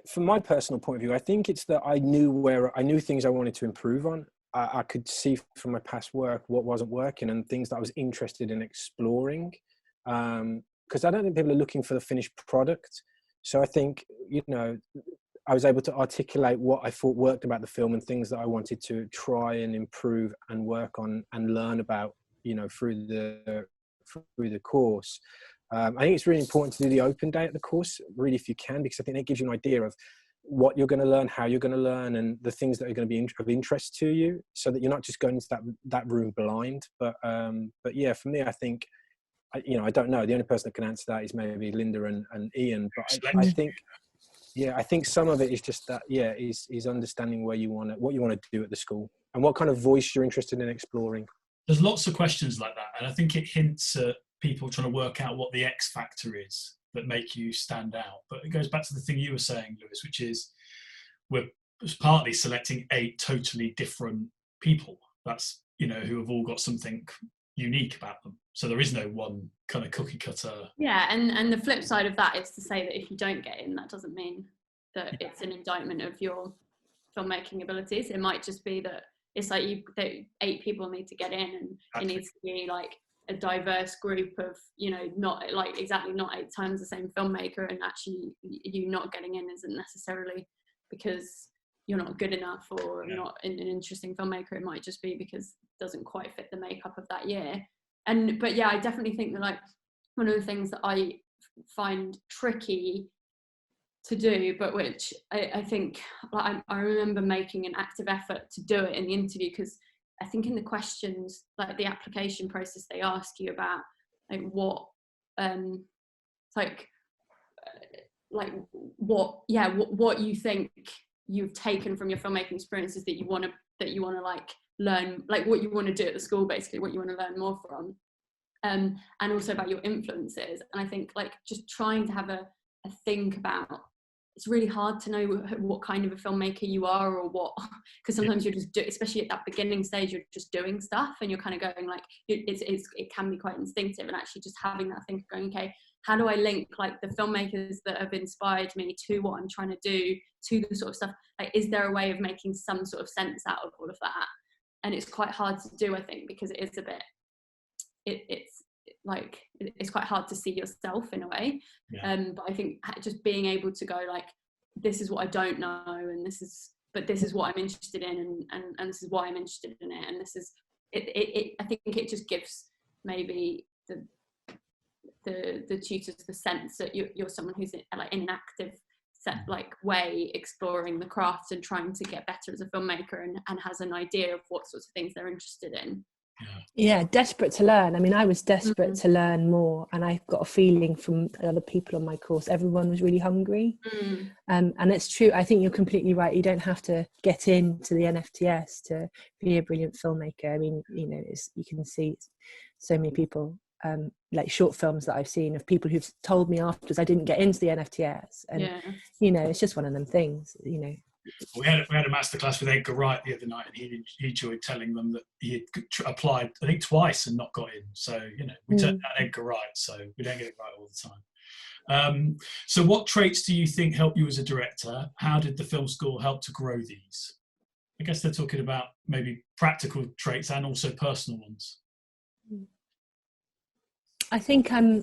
from my personal point of view, I think it's that I knew things I wanted to improve on. I could see from my past work what wasn't working and things that I was interested in exploring. Because I don't think people are looking for the finished product. So I think, I was able to articulate what I thought worked about the film and things that I wanted to try and improve and work on and learn about, through the course. I think it's really important to do the open day at the course, really, if you can, because I think it gives you an idea of what you're going to learn, how you're going to learn, and the things that are going to be of interest to you, so that you're not just going into that room blind. But yeah, for me, I think, I don't know. The only person that can answer that is maybe Linda and Ian. But I think some of it is just that, is understanding what you want to do at the school and what kind of voice you're interested in exploring. There's lots of questions like that, and I think it hints at people trying to work out what the X factor is that make you stand out. But it goes back to the thing you were saying, Lewis, which is we're partly selecting 8 totally different people. That's, who have all got something unique about them. So there is no one kind of cookie cutter. Yeah, and the flip side of that is to say that if you don't get in, that doesn't mean that it's an indictment of your filmmaking abilities. It might just be that it's like that 8 people need to get in, and it needs to be like a diverse group of, not 8 times the same filmmaker, and actually you not getting in isn't necessarily because you're not good enough or not an interesting filmmaker. It might just be because it doesn't quite fit the makeup of that year. But I definitely think that one of the things that I find tricky to do, but which I think I remember making an active effort to do it in the interview, because I think in the questions, like the application process, they ask you about what you think you've taken from your filmmaking experiences that you want to learn, what you want to do at the school, basically what you want to learn more from, and also about your influences. And I think just trying to have a think about, it's really hard to know what kind of a filmmaker you are, or what, because sometimes you're just especially at that beginning stage, you're just doing stuff and you're kind of going it can be quite instinctive, and actually just having that think of going, okay, how do I link the filmmakers that have inspired me to what I'm trying to do, to the sort of stuff, is there a way of making some sort of sense out of all of that? And it's quite hard to do, I think, because it is a bit, like it's quite hard to see yourself in a way. Yeah. But I think just being able to go like, this is what I don't know, and this is what I'm interested in, and this is why I'm interested in it, and this is it. I think it just gives maybe the tutors the sense that you're someone who's in an active way exploring the craft and trying to get better as a filmmaker, and has an idea of what sorts of things they're interested in. Yeah, desperate to learn. I mean, I was desperate to learn more, and I got a feeling from other people on my course, everyone was really hungry. And it's true. I think you're completely right. You don't have to get into the NFTS to be a brilliant filmmaker. I mean, you know, you can see so many people, like short films that I've seen of people who've told me afterwards, I didn't get into the NFTS, and you know, it's just one of them things, you know. We had a masterclass with Edgar Wright the other night, and he enjoyed telling them that he had applied, I think, twice and not got in. So, you know, we turned down Edgar Wright, so we don't get it right all the time. So what traits do you think help you as a director? How did the film school help to grow these? I guess they're talking about maybe practical traits and also personal ones. I think I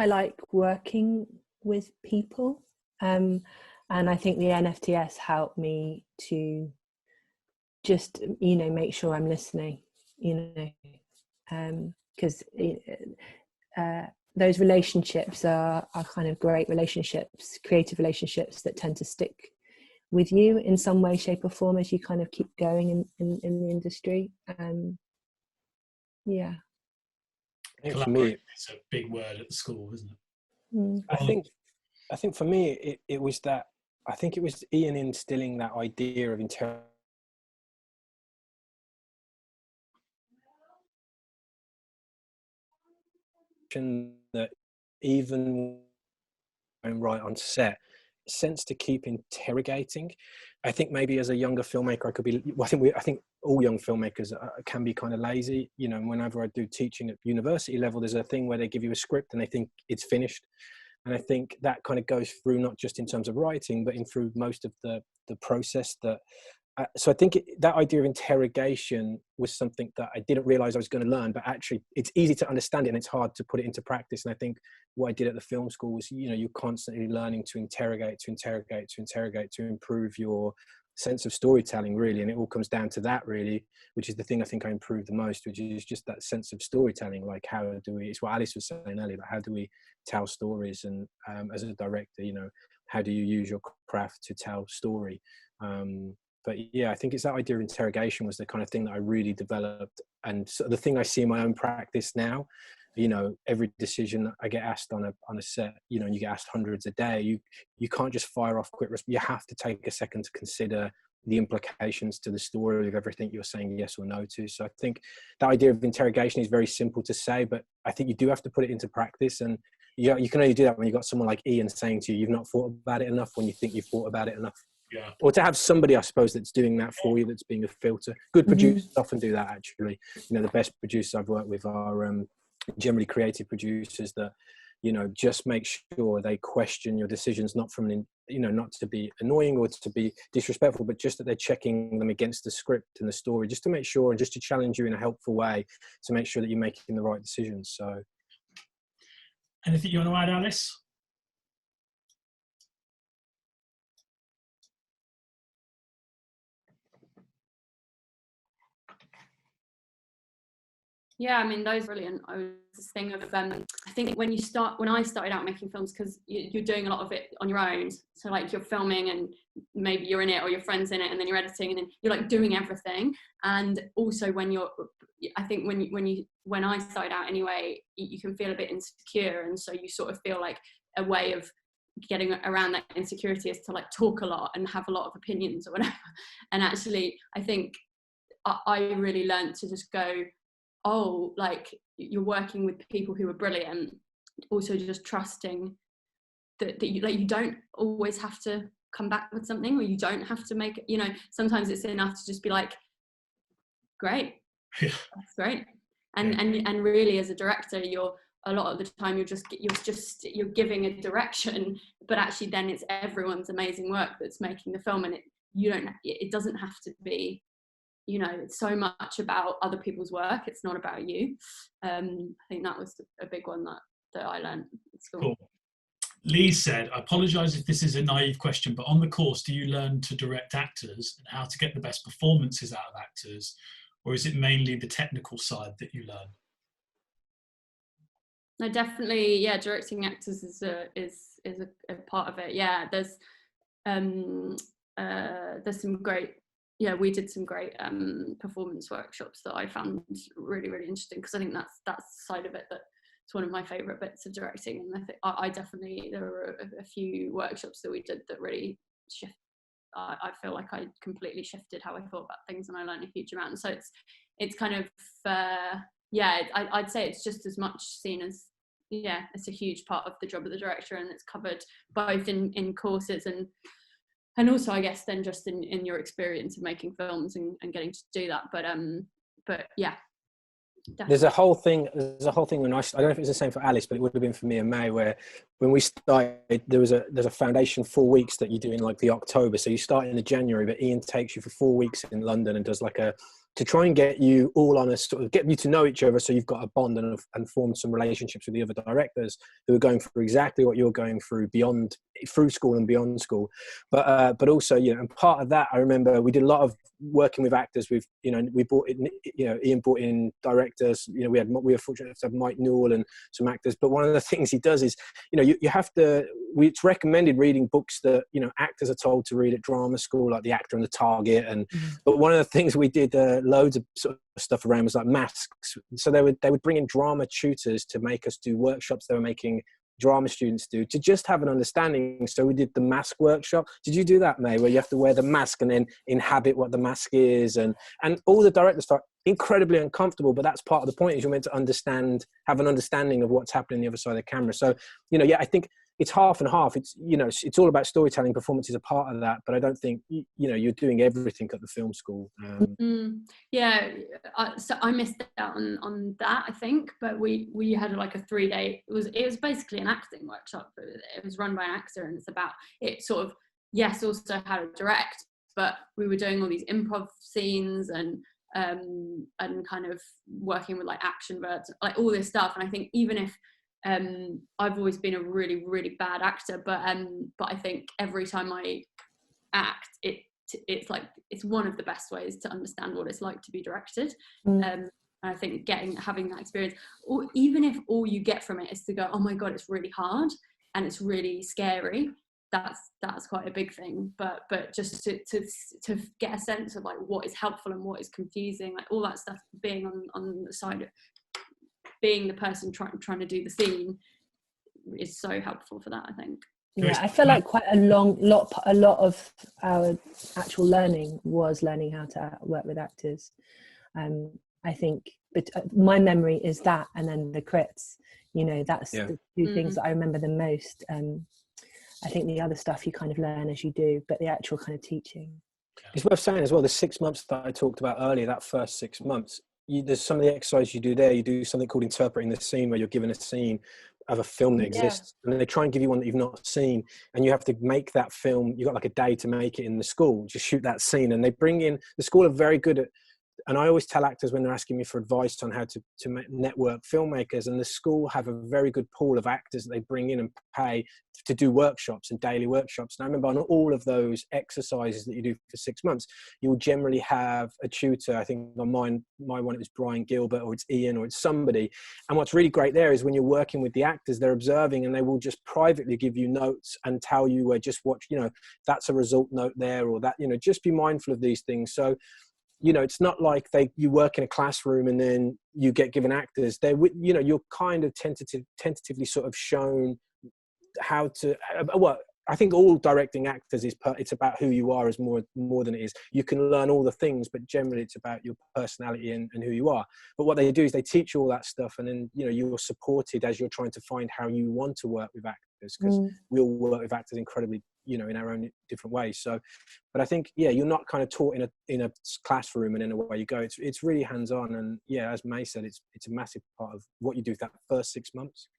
like working with people. And I think the NFTS helped me to just, you know, make sure I'm listening, you know, because those relationships are kind of great relationships, creative relationships that tend to stick with you in some way, shape or form as you kind of keep going in the industry. Yeah. For me, it's a big word at the school, isn't it? I think for me, it was that, I think it was Ian instilling that idea of that even when right on set, sense to keep interrogating. I think maybe as a younger filmmaker, I could be, I think all young filmmakers can be kind of lazy. You know, whenever I do teaching at university level, there's a thing where they give you a script and they think it's finished. And I think that kind of goes through not just in terms of writing, but through most of the process. So I think that idea of interrogation was something that I didn't realize I was going to learn, but actually it's easy to understand it and it's hard to put it into practice. And I think what I did at the film school was, you know, you're constantly learning to interrogate, to improve your sense of storytelling, really. And it all comes down to that, really, which is the thing I think I improved the most, which is just that sense of storytelling. Like, it's what Alice was saying earlier, like how do we tell stories? And as a director, you know, how do you use your craft to tell story? But yeah, I think it's that idea of interrogation was the kind of thing that I really developed. And so the thing I see in my own practice now, you know, every decision I get asked on a set, you know, and you get asked hundreds a day, you can't just fire off quick response. You have to take a second to consider the implications to the story of everything you're saying yes or no to. So I think the idea of interrogation is very simple to say, but I think you do have to put it into practice. And you can only do that when you've got someone like Ian saying to you, you've not thought about it enough, when you think you've thought about it enough. Yeah. Or to have somebody, I suppose, that's doing that for you, that's being a filter. Good producers often do that, actually. You know, the best producers I've worked with are generally creative producers that, you know, just make sure they question your decisions, not from, you know, not to be annoying or to be disrespectful, but just that they're checking them against the script and the story, just to make sure, and just to challenge you in a helpful way to make sure that you're making the right decisions. So, anything you want to add, Alice? Yeah, I mean, those are brilliant. I was this thing of, I think when I started out making films, because you're doing a lot of it on your own. So like you're filming and maybe you're in it or your friend's in it, and then you're editing, and then you're like doing everything. And also I think when I started out anyway, you can feel a bit insecure. And so you sort of feel like a way of getting around that insecurity is to like talk a lot and have a lot of opinions or whatever. And actually, I think I really learned to just go, oh, like you're working with people who are brilliant, also just trusting that you don't always have to come back with something, or you don't have to make it, you know, sometimes it's enough to just be like, great, that's great. And really as a director, a lot of the time you're giving a direction, but actually then it's everyone's amazing work that's making the film, and it doesn't have to be, it's so much about other people's work, it's not about you. I think that was a big one that I learned at school. Cool. Lee said, I apologise if this is a naive question, but on the course, do you learn to direct actors and how to get the best performances out of actors, or is it mainly the technical side that you learn? No, definitely, directing actors is a part of it. There's some great, we did some great performance workshops that I found really, really interesting, because I think that's the side of it that it's one of my favourite bits of directing. And I think I definitely, there were a few workshops that we did that really I feel like I completely shifted how I thought about things, and I learned a huge amount. And so it's kind of I'd say it's just as much seen as it's a huge part of the job of the director, and it's covered both in courses and also, I guess, then just in your experience of making films and getting to do that. But yeah, definitely. There's a whole thing when I don't know if it's the same for Alice, but it would have been for me and May, where when we started, there's a foundation 4 weeks that you do in like the October. So you start in the January, but Ian takes you for 4 weeks in London and does to try and get you all on a sort of, get you to know each other, so you've got a bond and form some relationships with the other directors who are going through exactly what you're going through through school and beyond school. But also, and part of that, I remember we did a lot of working with actors. We brought in, Ian brought in directors. We were fortunate to have Mike Newell and some actors. But one of the things he does is, you have to. It's recommended reading books that actors are told to read at drama school, like The Actor and the Target. But one of the things we did loads of sort of stuff around was like masks. So they would bring in drama tutors to make us do workshops. They were making drama students do to just have an understanding. So we did the mask workshop. Did you do that, May, where you have to wear the mask and then inhabit what the mask is, and all the directors start incredibly uncomfortable, but that's part of the point, is you're meant to have an understanding of what's happening on the other side of the camera. So I think it's half and half. It's it's all about storytelling. Performance is a part of that, but I don't think you're doing everything at the film school. So I missed out on that, I think. But we had like a 3-day. It was basically an acting workshop. It was run by an actor, and it's about it sort of also how to direct. But we were doing all these improv scenes and kind of working with like action verbs, like all this stuff. And I think even if I've always been a really, really bad actor, but I think every time I act, it's like it's one of the best ways to understand what it's like to be directed. And I think having that experience, or even if all you get from it is to go, oh my god, it's really hard and it's really scary, that's quite a big thing. But just to get a sense of like what is helpful and what is confusing, like all that stuff, being on the side of being the person trying to do the scene is so helpful for that, I think. Yeah, I feel like quite a lot of our actual learning was learning how to work with actors. I think, but my memory is that, and then the crits. That's the two things that I remember the most. I think the other stuff you kind of learn as you do, but the actual kind of teaching. It's worth saying as well, the 6 months that I talked about earlier, that first 6 months, there's some of the exercises you do there. You do something called interpreting the scene, where you're given a scene of a film that exists, and they try and give you one that you've not seen, and you have to make that film. You've got like a day to make it in the school, just shoot that scene. And they bring in, the school are very good at, and I always tell actors when they're asking me for advice on how to network filmmakers, and the school have a very good pool of actors that they bring in and pay to do workshops and daily workshops. And I remember on all of those exercises that you do for 6 months, you'll generally have a tutor. I think on my one, it was Brian Gilbert, or it's Ian, or it's somebody. And what's really great there is when you're working with the actors, they're observing, and they will just privately give you notes and tell you where, just watch, that's a result note there, or that, just be mindful of these things. So it's not like you work in a classroom and then you get given actors. You're kind of tentatively sort of shown how to. I think all directing actors it's about who you are as more than it is. You can learn all the things, but generally it's about your personality and who you are. But what they do is they teach you all that stuff, and then you're supported as you're trying to find how you want to work with actors, because we all work with actors incredibly, in our own different ways. So, but I think you're not kind of taught in a classroom and in a way you go. It's really hands on, and as May said, it's a massive part of what you do that first 6 months.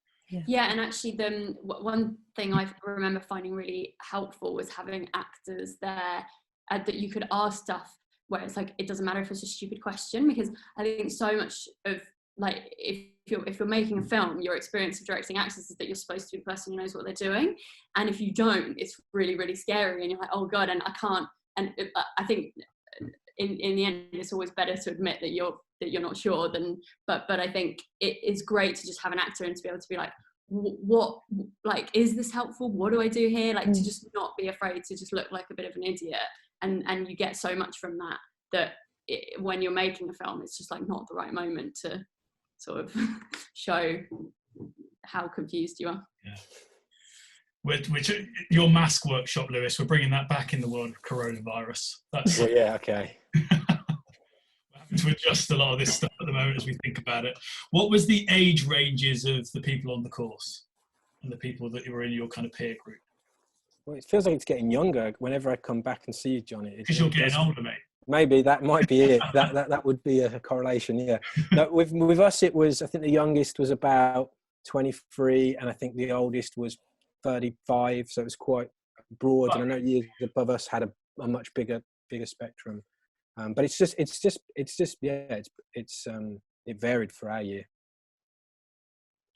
Yeah, and actually one thing I remember finding really helpful was having actors there that you could ask stuff where it's like, it doesn't matter if it's a stupid question, because I think so much of, like, if you're making a film, your experience of directing actors is that you're supposed to be the person who knows what they're doing, and if you don't, it's really, really scary, and you're like, oh god, and I can't. And I think in the end, it's always better to admit that you're not sure than, but I think it is great to just have an actor and to be able to be like, what, like, is this helpful? What do I do here? Like, to just not be afraid to just look like a bit of an idiot, and you get so much from that when you're making a film, it's just like not the right moment to sort of show how confused you are. Yeah. Which your mask workshop, Lewis, we're bringing that back in the world of coronavirus. That's well, yeah, okay. We're having to adjust a lot of this stuff at the moment as we think about it. What was the age ranges of the people on the course and the people that were in your kind of peer group? Well, it feels like it's getting younger whenever I come back and see you, Johnny. Because you're getting older, mate. Maybe that might be it. That would be a correlation, yeah. No, with us, it was, I think the youngest was about 23, and I think the oldest was 35. So it was quite broad. And I know years above us had a much bigger spectrum. But it's just yeah, it varied for our year.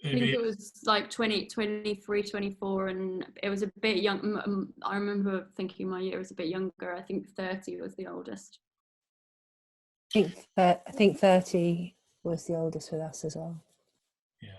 I think it was like 23, 24, and it was a bit young. I remember thinking my year was a bit younger. I think 30 was the oldest. I think 30 was the oldest with us as well. Yeah.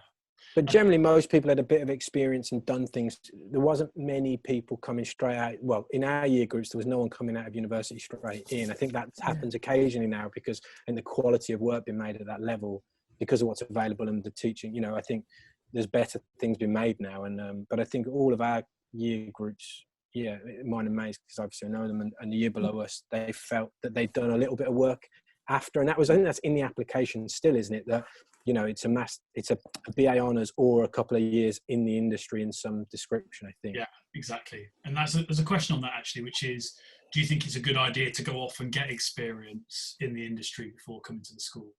But generally, most people had a bit of experience and done things. There wasn't many people coming straight out. Well, in our year groups, there was no one coming out of university straight in. I think that happens occasionally now because in the quality of work being made at that level, because of what's available and the teaching, I think there's better things being made now. And but I think all of our year groups, mine and May's, because obviously I know them, and the year below us, they felt that they'd done a little bit of work after, and I think that's in the application still, isn't it? That it's a BA honours or a couple of years in the industry in some description, I think. Yeah, exactly. And there's a question on that actually, which is, do you think it's a good idea to go off and get experience in the industry before coming to the school?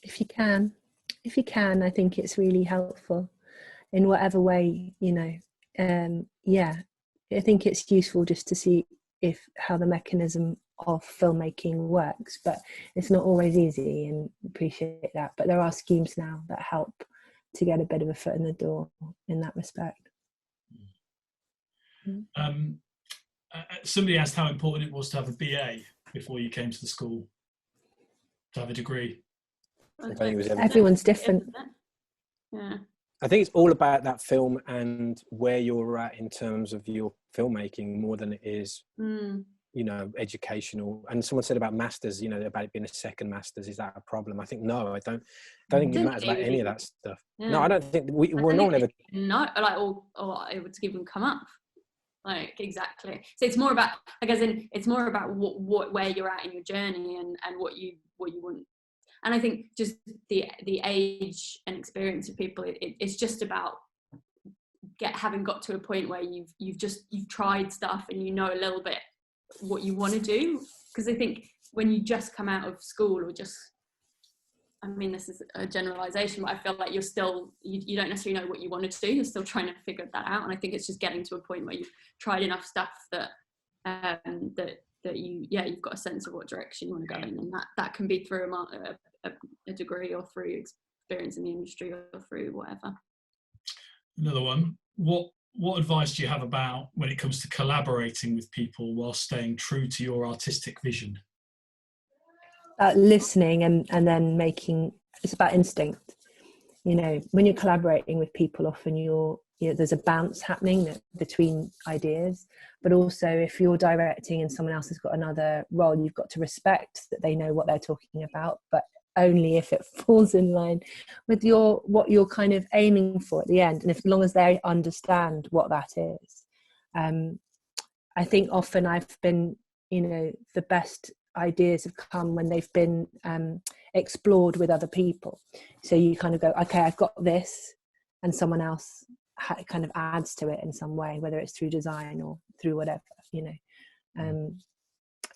If you can, I think it's really helpful in whatever way, I think it's useful just to see how the mechanism of filmmaking works, but it's not always easy, and appreciate that. But there are schemes now that help to get a bit of a foot in the door in that respect. Somebody asked how important it was to have a BA before you came to the school, to have a degree. I think it was everyone's different. Yeah. I think it's all about that film and where you're at in terms of your filmmaking more than it is, educational. And someone said about masters, about it being a second masters, is that a problem? I think no, I don't think it matters about any of that stuff. Yeah. No, I don't think we're not ever. No, like or able to even come up. Like, exactly. So it's more about, I guess, it's more about what where you're at in your journey and what you want. And I think just the age and experience of people, it's just about having got to a point where you've tried stuff and you know a little bit what you want to do. Because I think when you just come out of school, or just, I mean, this is a generalization, but I feel like you're still, you don't necessarily know what you want to do. You're still trying to figure that out. And I think it's just getting to a point where you've tried enough stuff that you've got a sense of what direction you want to go in, and that can be through a degree, or through experience in the industry, or through whatever. Another one. What advice do you have about when it comes to collaborating with people while staying true to your artistic vision? Listening and then it's about instinct. When you're collaborating with people, often there's a bounce happening between ideas, but also if you're directing and someone else has got another role, you've got to respect that they know what they're talking about, but only if it falls in line with what you're kind of aiming for at the end, and as long as they understand what that is. I think often I've been, the best ideas have come when they've been explored with other people. So you kind of go, okay, I've got this, and someone else kind of adds to it in some way, whether it's through design or through whatever.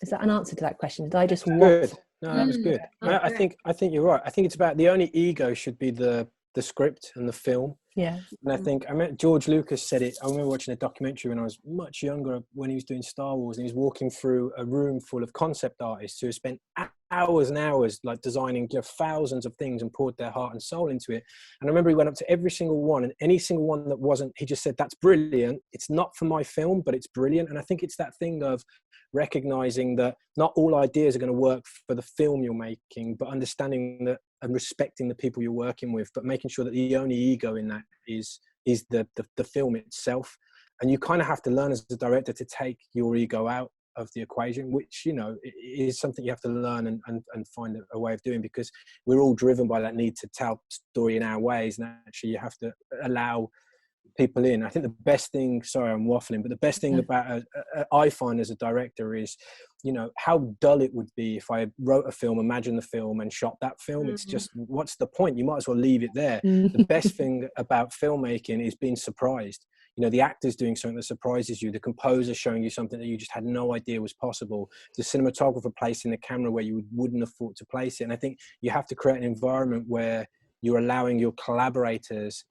Is that an answer to that question? Did I just good? No, that was good. I think you're right. I think it's about, the only ego should be the script and the film. Yeah. And I think George Lucas said it. I remember watching a documentary when I was much younger, when he was doing Star Wars, and he was walking through a room full of concept artists who spent hours and hours like designing thousands of things and poured their heart and soul into it. And I remember he went up to every single one, and any single one that wasn't, he just said, "That's brilliant. It's not for my film, but it's brilliant." And I think it's that thing of recognizing that not all ideas are going to work for the film you're making, but understanding that and respecting the people you're working with, but making sure that the only ego in that is the film itself. And you kind of have to learn as a director to take your ego out of the equation, which, you know, is something you have to learn and find a way of doing, because we're all driven by that need to tell story in our ways, and actually you have to allow people in. I think the best thing, sorry I'm waffling, but the best thing about I find as a director is, you know, how dull it would be if I wrote a film, imagined the film and shot that film. It's just, what's the point? You might as well leave it there. The best thing about filmmaking is being surprised. You know, the actor's doing something that surprises you, the composer showing you something that you just had no idea was possible, the cinematographer placing the camera where you wouldn't have thought to place it. And I think you have to create an environment where you're allowing your collaborators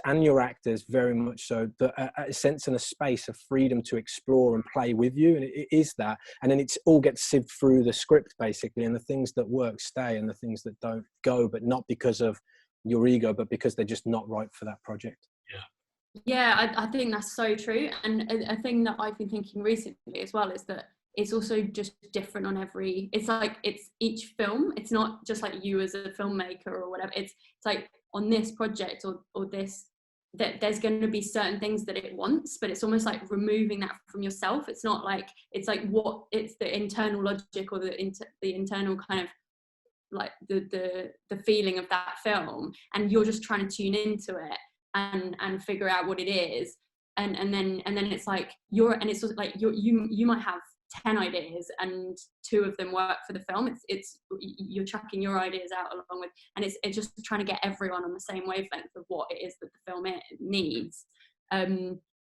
and your actors very much so, but a sense and a space of freedom to explore and play with you. And it is that. And then it's all gets sieved through the script basically, and the things that work stay and the things that don't go, but not because of your ego, but because they're just not right for that project. Yeah, I think that's so true. And a thing that I've been thinking recently as well is that it's also just different on every, it's like, it's each film. It's not just like you as a filmmaker or whatever. It's like on this project or this, that there's going to be certain things that it wants, but it's almost like removing that from yourself. It's not like, it's like what, it's the internal logic or the internal kind of like the feeling of that film, and you're just trying to tune into it and figure out what it is, and then it's like it's like you might have 10 ideas and 2 of them work for the film. It's you're chucking your ideas out along with, and it's just trying to get everyone on the same wavelength of what it is that the film needs,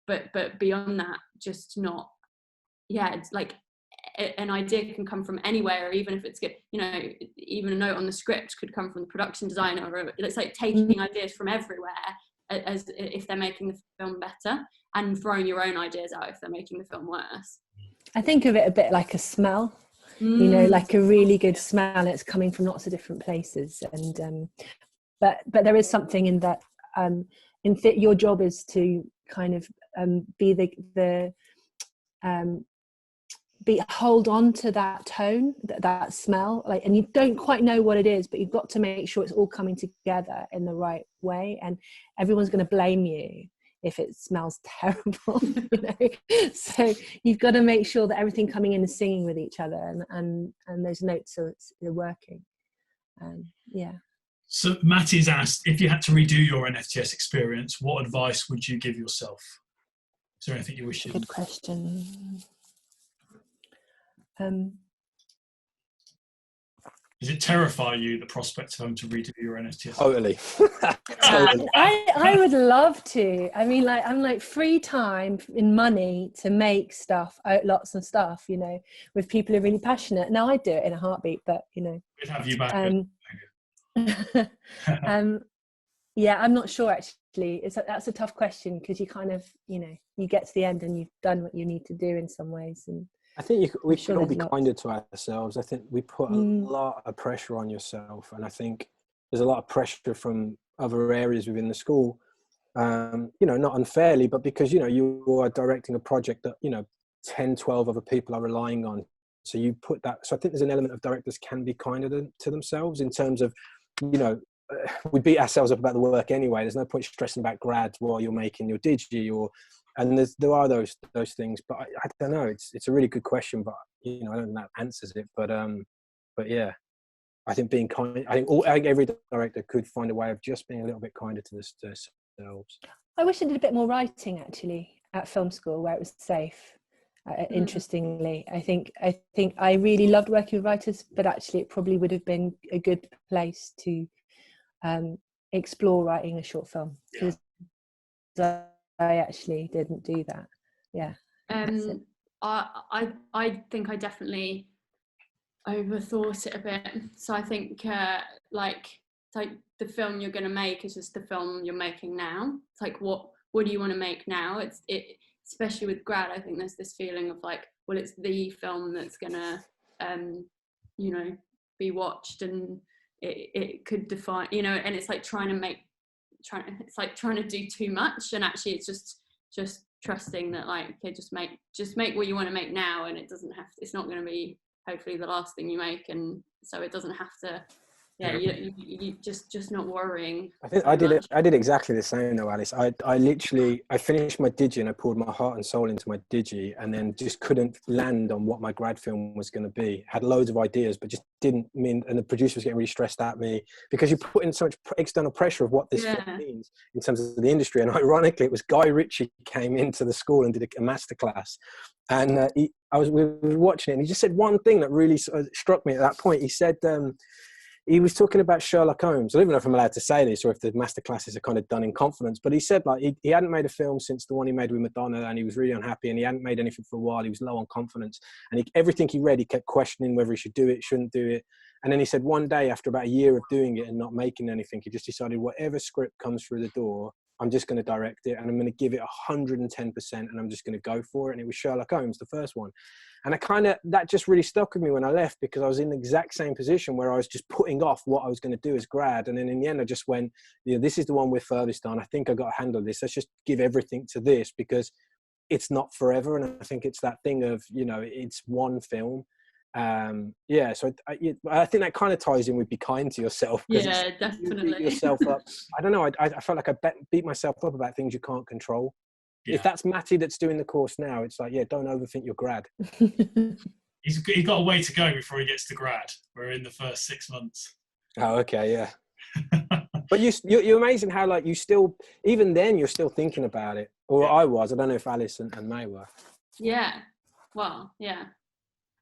but beyond that, just not, it's like an idea can come from anywhere, even if it's good, you know, even a note on the script could come from the production designer, or it's like taking ideas from everywhere as if they're making the film better, and throwing your own ideas out if they're making the film worse. I think of it a bit like a smell, you know, like a really good smell. It's coming from lots of different places, and but there is something in that. Your job is to kind of be hold on to that tone, that smell, like, and you don't quite know what it is, but you've got to make sure it's all coming together in the right way, and everyone's going to blame you if it smells terrible, you know. So you've got to make sure that everything coming in is singing with each other, and those notes are working. So Matty's asked, if you had to redo your NFTS experience, what advice would you give yourself? Is there anything you wish to? Good question. Does it terrify you, the prospect of having to redo your NFTS? Totally. Totally. I would love to. I mean, like, I'm like free time in money to make stuff, lots of stuff, you know, with people who are really passionate. Now I'd do it in a heartbeat, but you know. We'd have you back. Yeah, I'm not sure actually. That's a tough question, because you kind of, you know, you get to the end and you've done what you need to do in some ways, and I think we should all be lots. kinder to ourselves. I think we put a lot of pressure on yourself, and I think there's a lot of pressure from other areas within the school, you know, not unfairly, but because, you know, you are directing a project that, you know, 10, 12 other people are relying on. So you put that, so I think there's an element of directors can be kinder to themselves in terms of, you know, we beat ourselves up about the work anyway. There's no point stressing about grads while you're making your digi, and there are those things, but I don't know. It's a really good question, but you know, I don't think that answers it. But yeah, I think being kind. I think every director could find a way of just being a little bit kinder to themselves. I wish I did a bit more writing actually at film school, where it was safe. Interestingly, I think I really loved working with writers, but actually it probably would have been a good place to explore writing a short film, because I actually didn't do that. Yeah. I think I definitely overthought it a bit. So I think like the film you're going to make is just the film you're making now. It's like, what do you want to make now? Especially with grad, I think there's this feeling of like, well, it's the film that's going to, you know, be watched, and it could define, you know, and it's like trying to do too much, and actually it's just trusting that, like, okay, just make what you want to make now, and it's not going to be hopefully the last thing you make, and so it doesn't have to. Yeah, you just not worrying. I think I did exactly the same though, Alice. I finished my digi and I poured my heart and soul into my digi, and then just couldn't land on what my grad film was going to be. Had loads of ideas, but just didn't mean. And the producer was getting really stressed at me because you put in so much external pressure of what this film means in terms of the industry. And ironically, it was Guy Ritchie came into the school and did a masterclass, and we were watching it, and he just said one thing that really sort of struck me at that point. He said. He was talking about Sherlock Holmes. I don't even know if I'm allowed to say this or if the masterclasses are kind of done in confidence, but he said like he hadn't made a film since the one he made with Madonna, and he was really unhappy, and he hadn't made anything for a while. He was low on confidence, and everything he read, he kept questioning whether he should do it, shouldn't do it. And then he said one day, after about a year of doing it and not making anything, he just decided whatever script comes through the door, I'm just going to direct it, and I'm going to give it 110%, and I'm just going to go for it. And it was Sherlock Holmes, the first one. And that just really stuck with me when I left, because I was in the exact same position where I was just putting off what I was going to do as grad. And then in the end, I just went, this is the one we're furthest on. I think I got to handle this. Let's just give everything to this, because it's not forever. And I think it's that thing of, it's one film. So I think that kind of ties in with be kind to yourself. Yeah, definitely. You beat yourself up. I don't know. I felt like I beat myself up about things you can't control. Yeah. If that's Matty that's doing the course now, it's like, don't overthink your grad. He's got a way to go before he gets to grad. We're in the first 6 months. Oh, okay, yeah. But you're amazing how like you still, even then, you're still thinking about it. Or yeah. I was. I don't know if Alice and May were. Yeah. Well, yeah.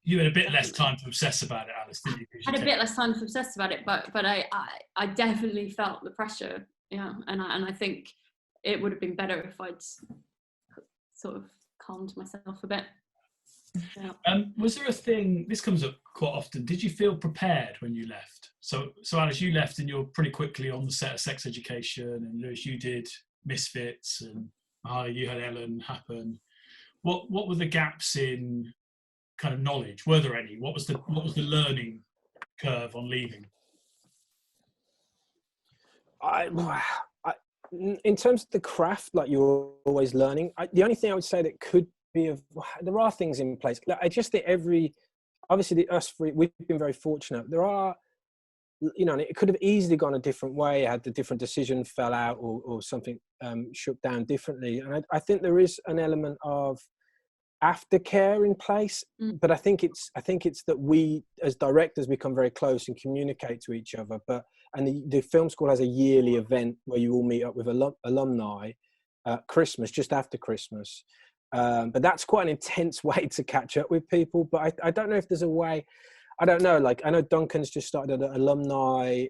You had a bit less time to obsess about it, Alice, didn't you? I had a bit less time to obsess about it, but I definitely felt the pressure. Yeah, and I think it would have been better if I'd sort of calmed myself a bit. Yeah. Was there a thing, this comes up quite often, did you feel prepared when you left? So Alice, you left and you're pretty quickly on the set of Sex Education, and Lewis, you did Misfits, and Mahalia, you had Ellen happen. What were the gaps in kind of knowledge? Were there any? What was the learning curve on leaving? In terms of the craft, like you're always learning. The only thing I would say that could be there are things in place. Like, I just think obviously we've been very fortunate. There are, and it could have easily gone a different way had the different decision fell out or something shook down differently. And I think there is an element of aftercare in place, but I think it's that we as directors become very close and communicate to each other. And the film school has a yearly event where you all meet up with alumni at Christmas, just after Christmas. But that's quite an intense way to catch up with people. But I don't know if there's a way. I don't know. Like, I know Duncan's just started an alumni,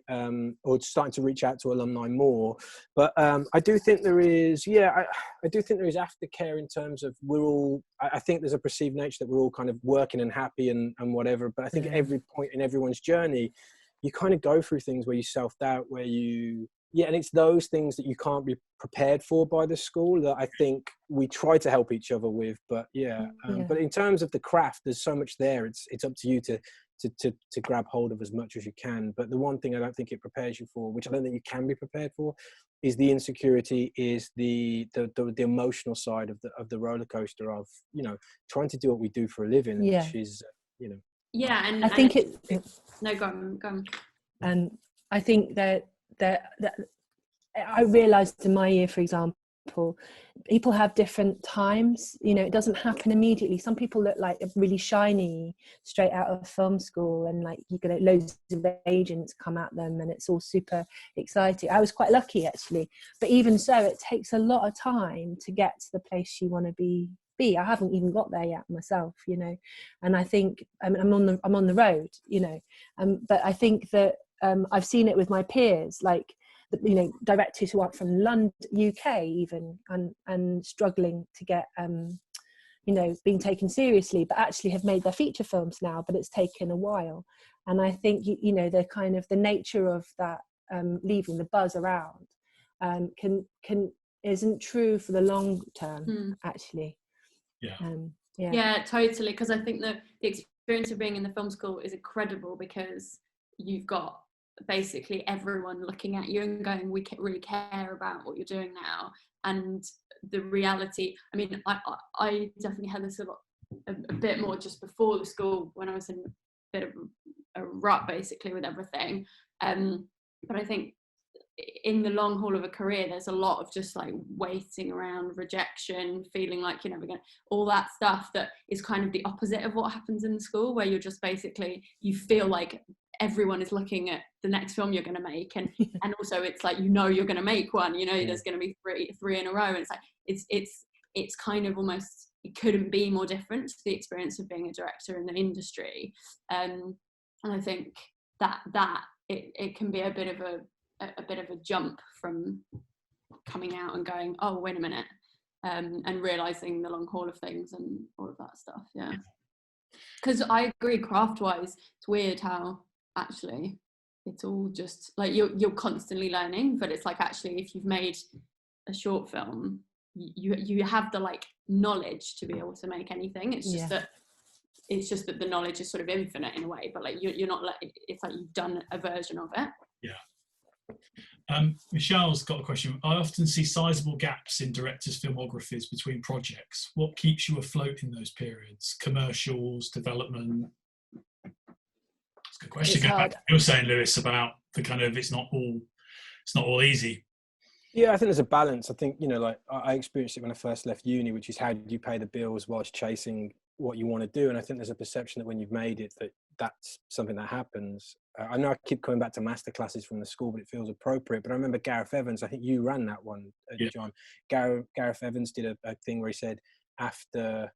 or starting to reach out to alumni more. But I do think there is. Yeah, I do think there is aftercare in terms of we're all. I think there's a perceived nature that we're all kind of working and happy and whatever. But I think at every point in everyone's journey, you kind of go through things where you self-doubt, where you. Yeah, and it's those things that you can't be prepared for by the school that I think we try to help each other with. But but in terms of the craft, there's so much there. It's up to you to grab hold of as much as you can. But the one thing I don't think it prepares you for, which I don't think you can be prepared for, is the insecurity, is the emotional side of the roller coaster of trying to do what we do for a living, which is Yeah, and I think no, go on. And I think that I realised in my year, for example, people have different times. It doesn't happen immediately. Some people look like really shiny straight out of film school, and like you get loads of agents come at them, and it's all super exciting. I was quite lucky actually, but even so, it takes a lot of time to get to the place you want to be. I haven't even got there yet myself, and I think I'm on the road, but I think that I've seen it with my peers, like directors who aren't from London, UK even, and struggling to get being taken seriously, but actually have made their feature films now, but it's taken a while. And I think the kind of the nature of that leaving, the buzz around, isn't true for the long term, actually. Yeah, totally. Because I think the experience of being in the film school is incredible, because you've got basically everyone looking at you and going, we really care about what you're doing now. And the reality, I mean, I definitely had this a bit more just before the school, when I was in a bit of a rut basically with everything. But I think in the long haul of a career, there's a lot of just like waiting around, rejection, feeling like you're never going to, all that stuff that is kind of the opposite of what happens in the school, where you're just basically, you feel like everyone is looking at the next film you're going to make, and also it's like, you know, you're going to make one, you know, there's going to be three in a row, and it's like it's kind of almost, it couldn't be more different to the experience of being a director in the industry. And I think that it can be a bit of a jump from coming out and going, oh, wait a minute, and realizing the long haul of things and all of that stuff. Yeah, because I agree, craft wise, it's weird how actually it's all just like you're constantly learning, but it's like, actually, if you've made a short film, you have the like knowledge to be able to make anything. It's just that the knowledge is sort of infinite in a way, but like you're not like, it's like you've done a version of it. Michelle's got a question. I often see sizable gaps in directors' filmographies between projects. What keeps you afloat in those periods? Commercials, development? That's a good question. Go back to what you're saying, Lewis, about the kind of, it's not all easy. Yeah, I think there's a balance. I think, you know, like I experienced it when I first left uni, which is how do you pay the bills whilst chasing what you want to do? And I think there's a perception that when you've made it, that's something that happens. I know I keep coming back to masterclasses from the school, but it feels appropriate. But I remember Gareth Evans, I think you ran that one, John. Gareth Evans did a thing where he said after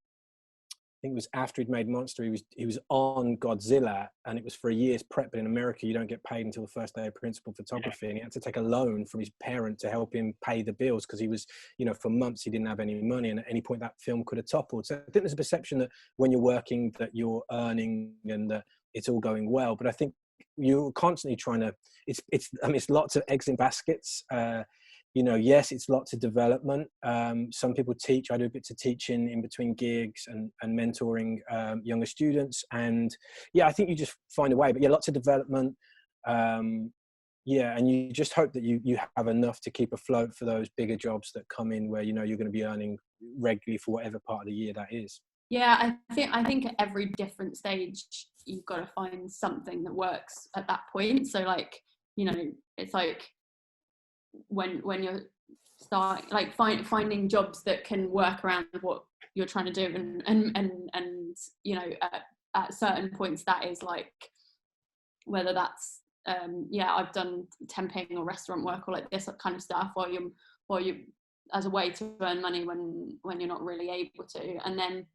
he'd made Monster, he was on Godzilla, and it was for a year's prep. But in America, you don't get paid until the first day of principal photography, and he had to take a loan from his parent to help him pay the bills, because he was, you know, for months he didn't have any money, and at any point that film could have toppled. So I think there's a perception that when you're working, that you're earning and that it's all going well. But I think you're constantly trying to. It's lots of eggs in baskets. You know, yes, it's lots of development. Some people teach. I do a bit of teaching in between gigs and mentoring younger students. And yeah, I think you just find a way. But yeah, lots of development. And you just hope that you have enough to keep afloat for those bigger jobs that come in, where you know you're going to be earning regularly for whatever part of the year that is. Yeah, I think at every different stage you've got to find something that works at that point. So like, you know, it's like when you're starting, like finding jobs that can work around what you're trying to do, and you know, at certain points that is like, whether that's I've done temping or restaurant work or like this kind of stuff, while you as a way to earn money when you're not really able to. And then,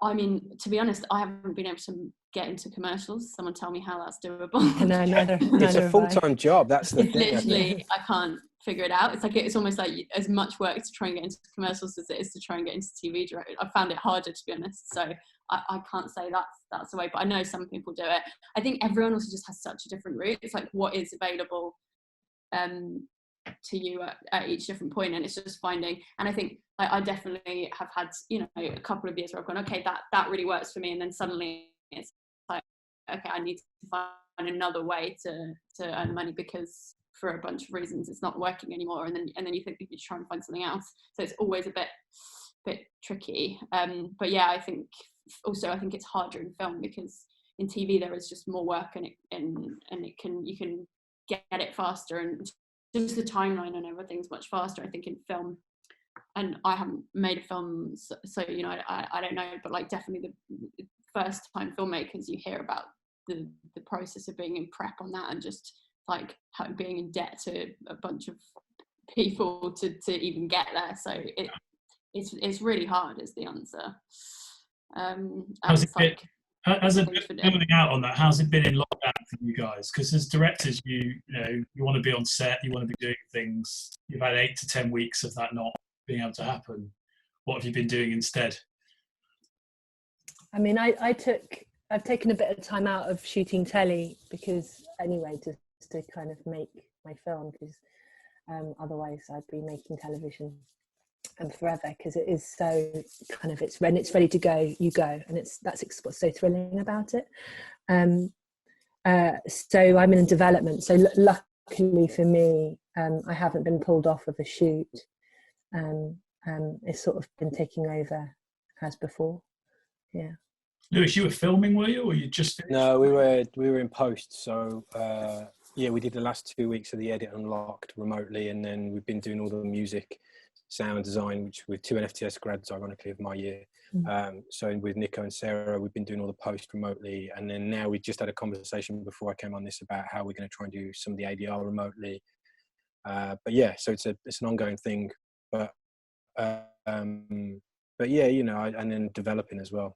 I mean, to be honest, I haven't been able to get into commercials. Someone tell me how that's doable. No, neither it's a full-time job. That's the thing. Literally, I can't figure it out. It's like, it's almost like as much work to try and get into commercials as it is to try and get into TV direct. I found it harder, to be honest. So I can't say that's the way, but I know some people do it. I think everyone also just has such a different route. It's like, what is available to you at each different point, and it's just finding. And I think I definitely have had, you know, a couple of years where I've gone, okay, that really works for me, and then suddenly it's like, okay, I need to find another way to earn money, because for a bunch of reasons it's not working anymore, and then you think you need to try and find something else. So it's always a bit tricky. But yeah, I think it's harder in film, because in TV there is just more work, and you can get it faster, and just the timeline and everything's much faster, I think, in film. And I haven't made a film, so you know, I don't know, but like definitely the first time filmmakers, you hear about the process of being in prep on that, and just like being in debt to a bunch of people to even get there. So it's really hard is the answer. How's it been? As a building out on that, how's it been in lockdown for you guys? Because as directors, you want to be on set, you want to be doing things. You've had 8 to 10 weeks of that not being able to happen. What have you been doing instead? I mean, I've taken a bit of time out of shooting telly, because anyway, just to kind of make my film, because otherwise I'd be making television forever, because it is so kind of, it's when it's ready to go, you go, and that's what's so thrilling about it. So I'm in development, so luckily for me, I haven't been pulled off of a shoot. It's sort of been taking over as before. Yeah. Lewis, you were filming, were you, or you just finished? No, we were in post. So yeah, we did the last 2 weeks of the edit unlocked remotely, and then we've been doing all the music, sound design, which with 2 NFTS grads, ironically, of my year. So with Nico and Sarah, we've been doing all the post remotely, and then now we just had a conversation before I came on this about how we're going to try and do some of the ADR remotely. But yeah, so it's an ongoing thing. But yeah, you know, and then developing as well.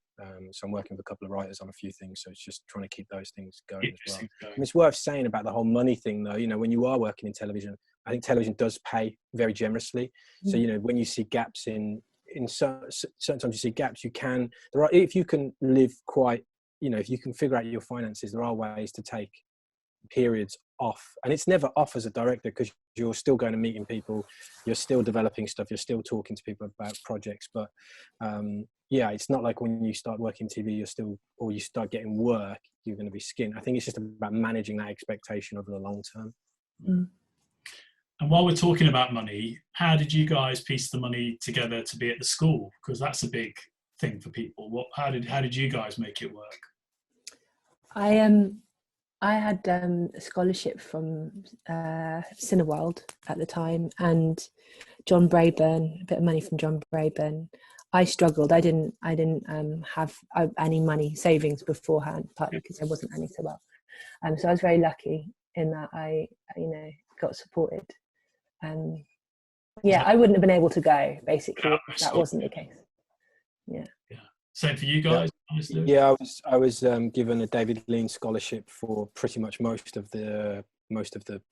So I'm working with a couple of writers on a few things. So it's just trying to keep those things going as well. I mean, it's worth saying about the whole money thing, though. You know, when you are working in television, I think television does pay very generously. So, you know, when you see gaps in sometimes you see gaps, if you can live quite, you know, if you can figure out your finances, there are ways to take periods off, and it's never off as a director, because you're still going to meeting people, you're still developing stuff, you're still talking to people about projects. But yeah, it's not like when you start working TV, you start getting work, you're going to be skint. I think it's just about managing that expectation over the long term. And while we're talking about money, how did you guys piece the money together to be at the school? Because that's a big thing for people. How did you guys make it work? I had a scholarship from Cineworld at the time, and John Braburn, a bit of money from John Braburn. I struggled. I didn't have any money savings beforehand, partly because I wasn't earning so well. So I was very lucky in that I, you know, got supported. Yeah, I wouldn't have been able to go, basically, if that wasn't the case. Yeah. Same for you guys? Yeah, I was given a David Lean scholarship for pretty much most of the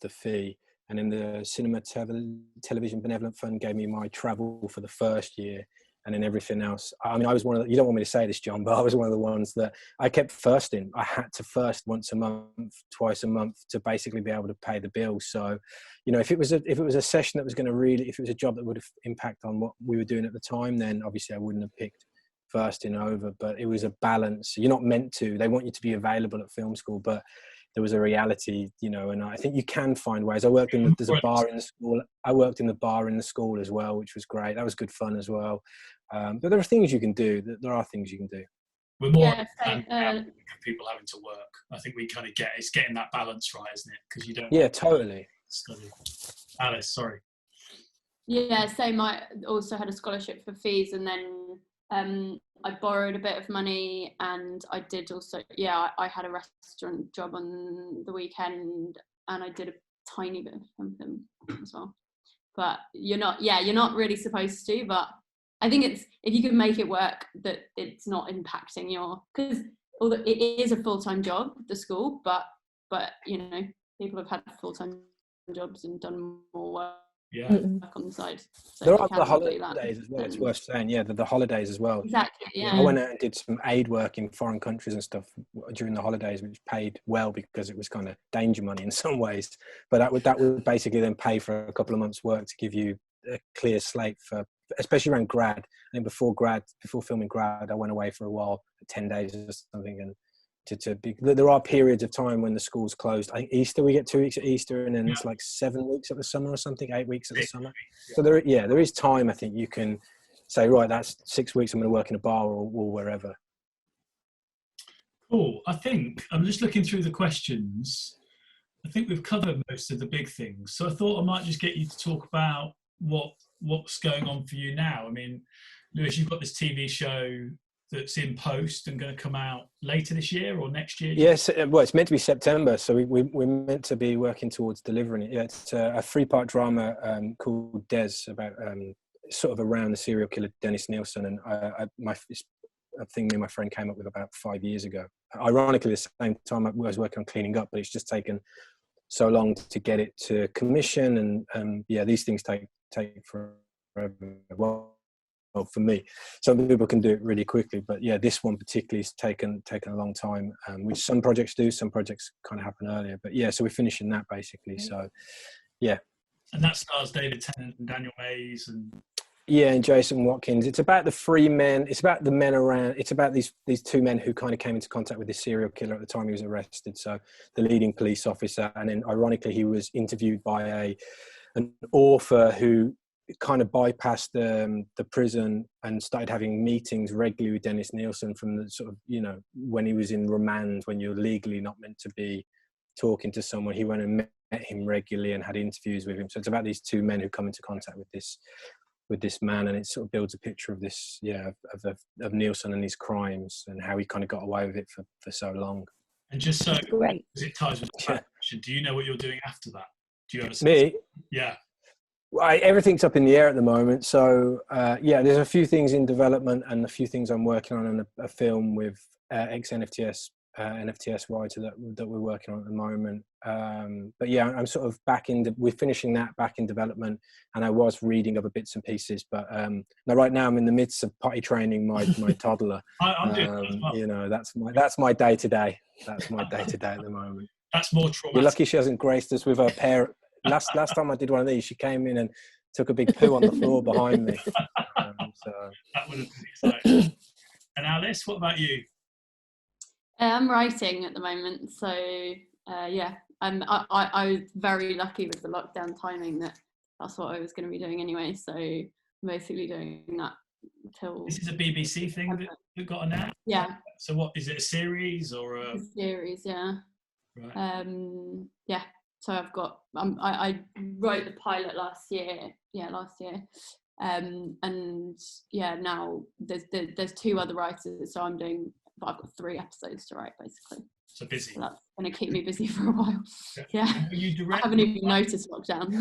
fee, and then the Cinema Television Benevolent Fund gave me my travel for the first year, and then everything else. I mean, I was one of the, you don't want me to say this, John, but I was one of the ones that I kept firsting. I had to first once a month, twice a month, to basically be able to pay the bills. So, you know, if it was a session that was going to really, if it was a job that would have impact on what we were doing at the time, then obviously I wouldn't have picked firsting over. But it was a balance. You're not meant to. They want you to be available at film school, but there was a reality, you know, and I think you can find ways. There's a bar in the school. I worked in the bar in the school as well, which was great. That was good fun as well. But there are things you can do. There are things you can do. We're more people having to work. I think we kind of it's getting that balance right, isn't it? Because you don't. Yeah, totally. Study. Alice, sorry. Yeah, same. I also had a scholarship for fees, and then I borrowed a bit of money, and I did also, I had a restaurant job on the weekend, and I did a tiny bit of something as well. But you're not really supposed to, but I think it's, if you can make it work, that it's not impacting because although it is a full-time job, the school, but you know, people have had full-time jobs and done more work. On the side. So there are the holidays as well. It's worth saying, the holidays as well. Exactly. Yeah. I went out and did some aid work in foreign countries and stuff during the holidays, which paid well because it was kind of danger money in some ways. But that would basically then pay for a couple of months' work to give you a clear slate for, especially around grad. I think before filming grad, I went away for a while, 10 days or something, and there are periods of time when the school's closed. I think Easter, we get 2 weeks at Easter, and then it's like 7 weeks at the summer or something, 8 weeks at the summer. So there is time. I think you can say, right, that's 6 weeks I'm going to work in a bar or wherever. Cool. I think I'm just looking through the questions. I think we've covered most of the big things. So I thought I might just get you to talk about what's going on for you now. I mean, Lewis, you've got this TV show that's in post and going to come out later this year or next year? Yes, well, it's meant to be September, so we're meant to be working towards delivering it. Yeah, it's a 3-part drama called Des, about sort of around the serial killer Dennis Nielsen, and a thing me and my friend came up with about 5 years ago. Ironically, the same time I was working on Cleaning Up, but it's just taken so long to get it to commission, and these things take forever. Well, for me. Some people can do it really quickly, but yeah, this one particularly has taken a long time, which some projects do, some projects kind of happen earlier, but yeah, so we're finishing that basically. So yeah. And that stars David Tennant and Daniel Mays and and Jason Watkins. It's about the three men. It's about the men around. It's about these two men who kind of came into contact with this serial killer at the time he was arrested. So the leading police officer, and then ironically, he was interviewed by an author who kind of bypassed the prison and started having meetings regularly with Dennis Nielsen from the sort of, when he was in remand, when you're legally not meant to be talking to someone. He went and met him regularly and had interviews with him. So it's about these two men who come into contact with this man, and it sort of builds a picture of this, of Nielsen and his crimes and how he kind of got away with it for so long. And just so Great. it ties with the question, do you know what you're doing after that? Do you have a sense? Me? Yeah. Everything's up in the air at the moment. So there's a few things in development and a few things I'm working on, and a film with ex-NFTS writer that we're working on at the moment. But yeah, I'm sort of we're finishing that back in development, and I was reading other bits and pieces. But now right now I'm in the midst of potty training my toddler. I'm doing that as well. That's my day to day. That's my day to day at the moment. That's more traumatic. You're lucky she hasn't graced us with her parent. Last time I did one of these, she came in and took a big poo on the floor behind me. So that would have been exciting. And Alice, what about you? I'm writing at the moment, so I was very lucky with the lockdown timing that's what I was going to be doing anyway. So I'm basically doing that till. This is a BBC thing that got announced. Yeah. So what is it? A series or a series? Yeah. Right. Yeah. So I've got. I wrote the pilot last year. Yeah, last year. And yeah, now there's two other writers, so I'm doing. But I've got 3 episodes to write, basically. So busy. So that's going to keep me busy for a while. Yeah. I haven't even noticed lockdown.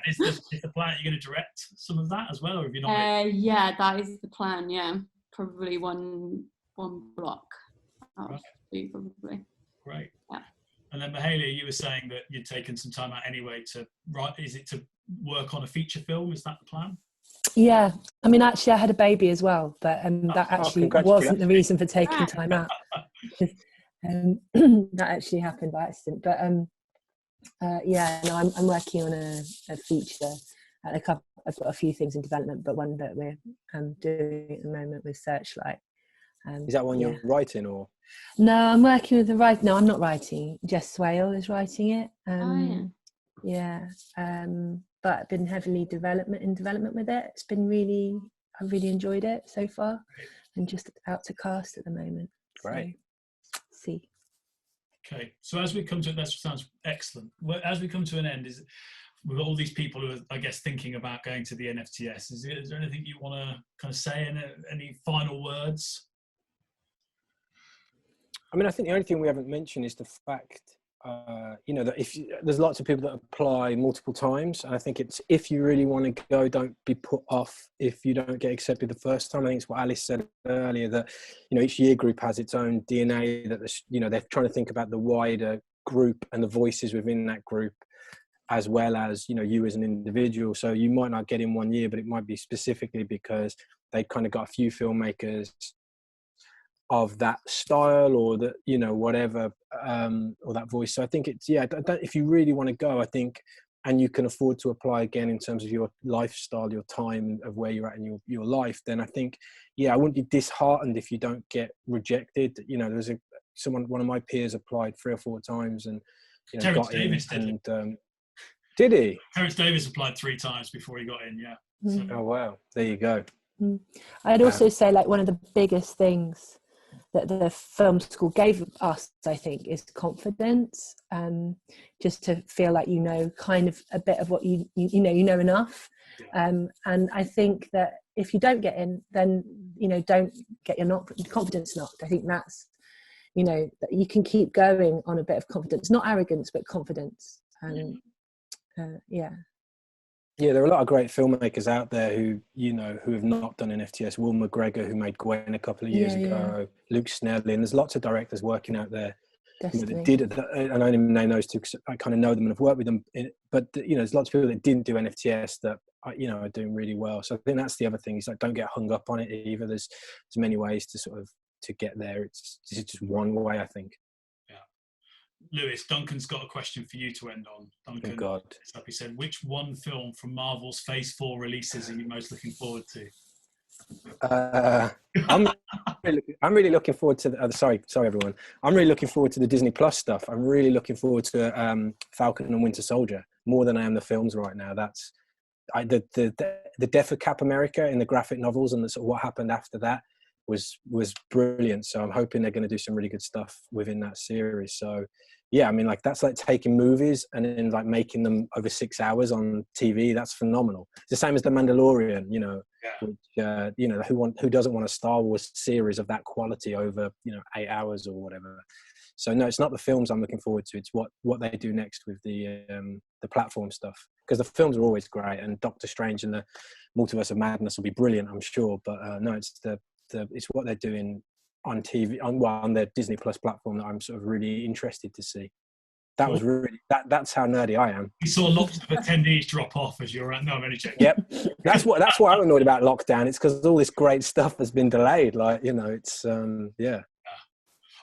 Is the plan, you're going to direct some of that as well, or have you not? Yeah, that is the plan. Yeah, probably one block. Probably. Great. Yeah. And then Mahalia, you were saying that you'd taken some time out anyway to write. Is it to work on a feature film? Is that the plan? Yeah, I mean, actually I had a baby as well, but that actually wasn't the reason for taking time out. That actually happened by accident. But I'm working on a feature. I've got a few things in development, but one that we're doing at the moment with Searchlight. Is that one you're writing, or? No, I'm working with the writer. No, I'm not writing. Jess Swale is writing it. But I've been heavily in development with it. It's been I've really enjoyed it so far, and just out to cast at the moment. Great. So, see. Okay, so as we come to, that sounds excellent. As we come to an end, we've got all these people who are, I guess, thinking about going to the NFTS. Is there anything you want to kind of say? Any final words? I mean, I think the only thing we haven't mentioned is the fact, that there's lots of people that apply multiple times. And I think it's, if you really want to go, don't be put off if you don't get accepted the first time. I think it's what Alice said earlier, that, each year group has its own DNA, that, they're trying to think about the wider group and the voices within that group, as well as, you as an individual. So you might not get in one year, but it might be specifically because they kind of got a few filmmakers of that style, or that, whatever, or that voice. So I think it's, if you really want to go, I think, and you can afford to apply again in terms of your lifestyle, your time of where you're at in your life, then I think, I wouldn't be disheartened if you don't get rejected. There's one of my peers applied 3 or 4 times and, Terrence got Davis in. Did he? Terrence Davis applied 3 times before he got in, yeah. So. Oh, wow. There you go. I'd also say, like, one of the biggest things that the film school gave us, I think, is confidence. Just to feel like kind of a bit of what you know enough. And I think that if you don't get in, then don't get your confidence knocked. I think that's that you can keep going on a bit of confidence, not arrogance, but confidence. And there are a lot of great filmmakers out there who have not done NFTS. Will McGregor, who made Gwen a couple of years ago, Luke Snelling. There's lots of directors working out there Destiny. That did, and I only name those two because I kind of know them and have worked with them. But there's lots of people that didn't do NFTS that are doing really well. So I think that's the other thing, is like, don't get hung up on it either. There's many ways to sort of to get there. It's just one way, I think. Lewis, Duncan's got a question for you to end on. Duncan, oh God. He said, which one film from Marvel's Phase 4 releases are you most looking forward to? I'm really looking forward to the, sorry everyone. I'm really looking forward to the Disney Plus stuff. I'm really looking forward to Falcon and Winter Soldier more than I am the films right now. That's the death of Cap America in the graphic novels and the sort of what happened after that was brilliant. So I'm hoping they're going to do some really good stuff within that series. So yeah, I mean, like, that's like taking movies and then like making them over 6 hours on TV. That's phenomenal. It's the same as The Mandalorian, which, who doesn't want a Star Wars series of that quality over 8 hours or whatever. So no, it's not the films I'm looking forward to. It's what they do next with the platform stuff, because the films are always great, and Doctor Strange and the Multiverse of Madness will be brilliant, I'm sure. But no, it's it's what they're doing on TV on their Disney Plus platform that I'm sort of really interested to see. That was really that's how nerdy I am. You saw lots of attendees drop off as you're no, I'm only joking. Yep, that's why I'm annoyed about lockdown. It's because all this great stuff has been delayed. Like, it's yeah.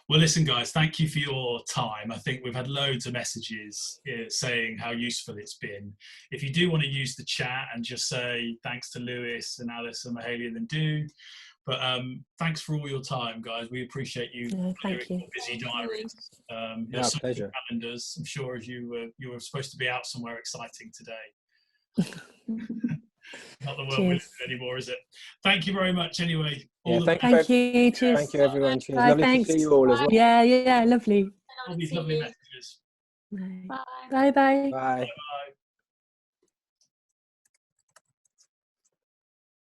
Well, listen, guys, thank you for your time. I think we've had loads of messages saying how useful it's been. If you do want to use the chat and just say thanks to Lewis and Alice and Mahalia, then do. But thanks for all your time, guys. We appreciate you. Thank you. Busy diaries. Pleasure. Calendars. I'm sure as you were supposed to be out somewhere exciting today. Not the world we live in anymore, is it? Thank you very much. Anyway. Thank you. Cheers. Thank you, everyone. Cheers. Bye, lovely thanks. to see you all as well. Yeah, lovely. All these lovely messages. Bye. Bye. Bye. Bye.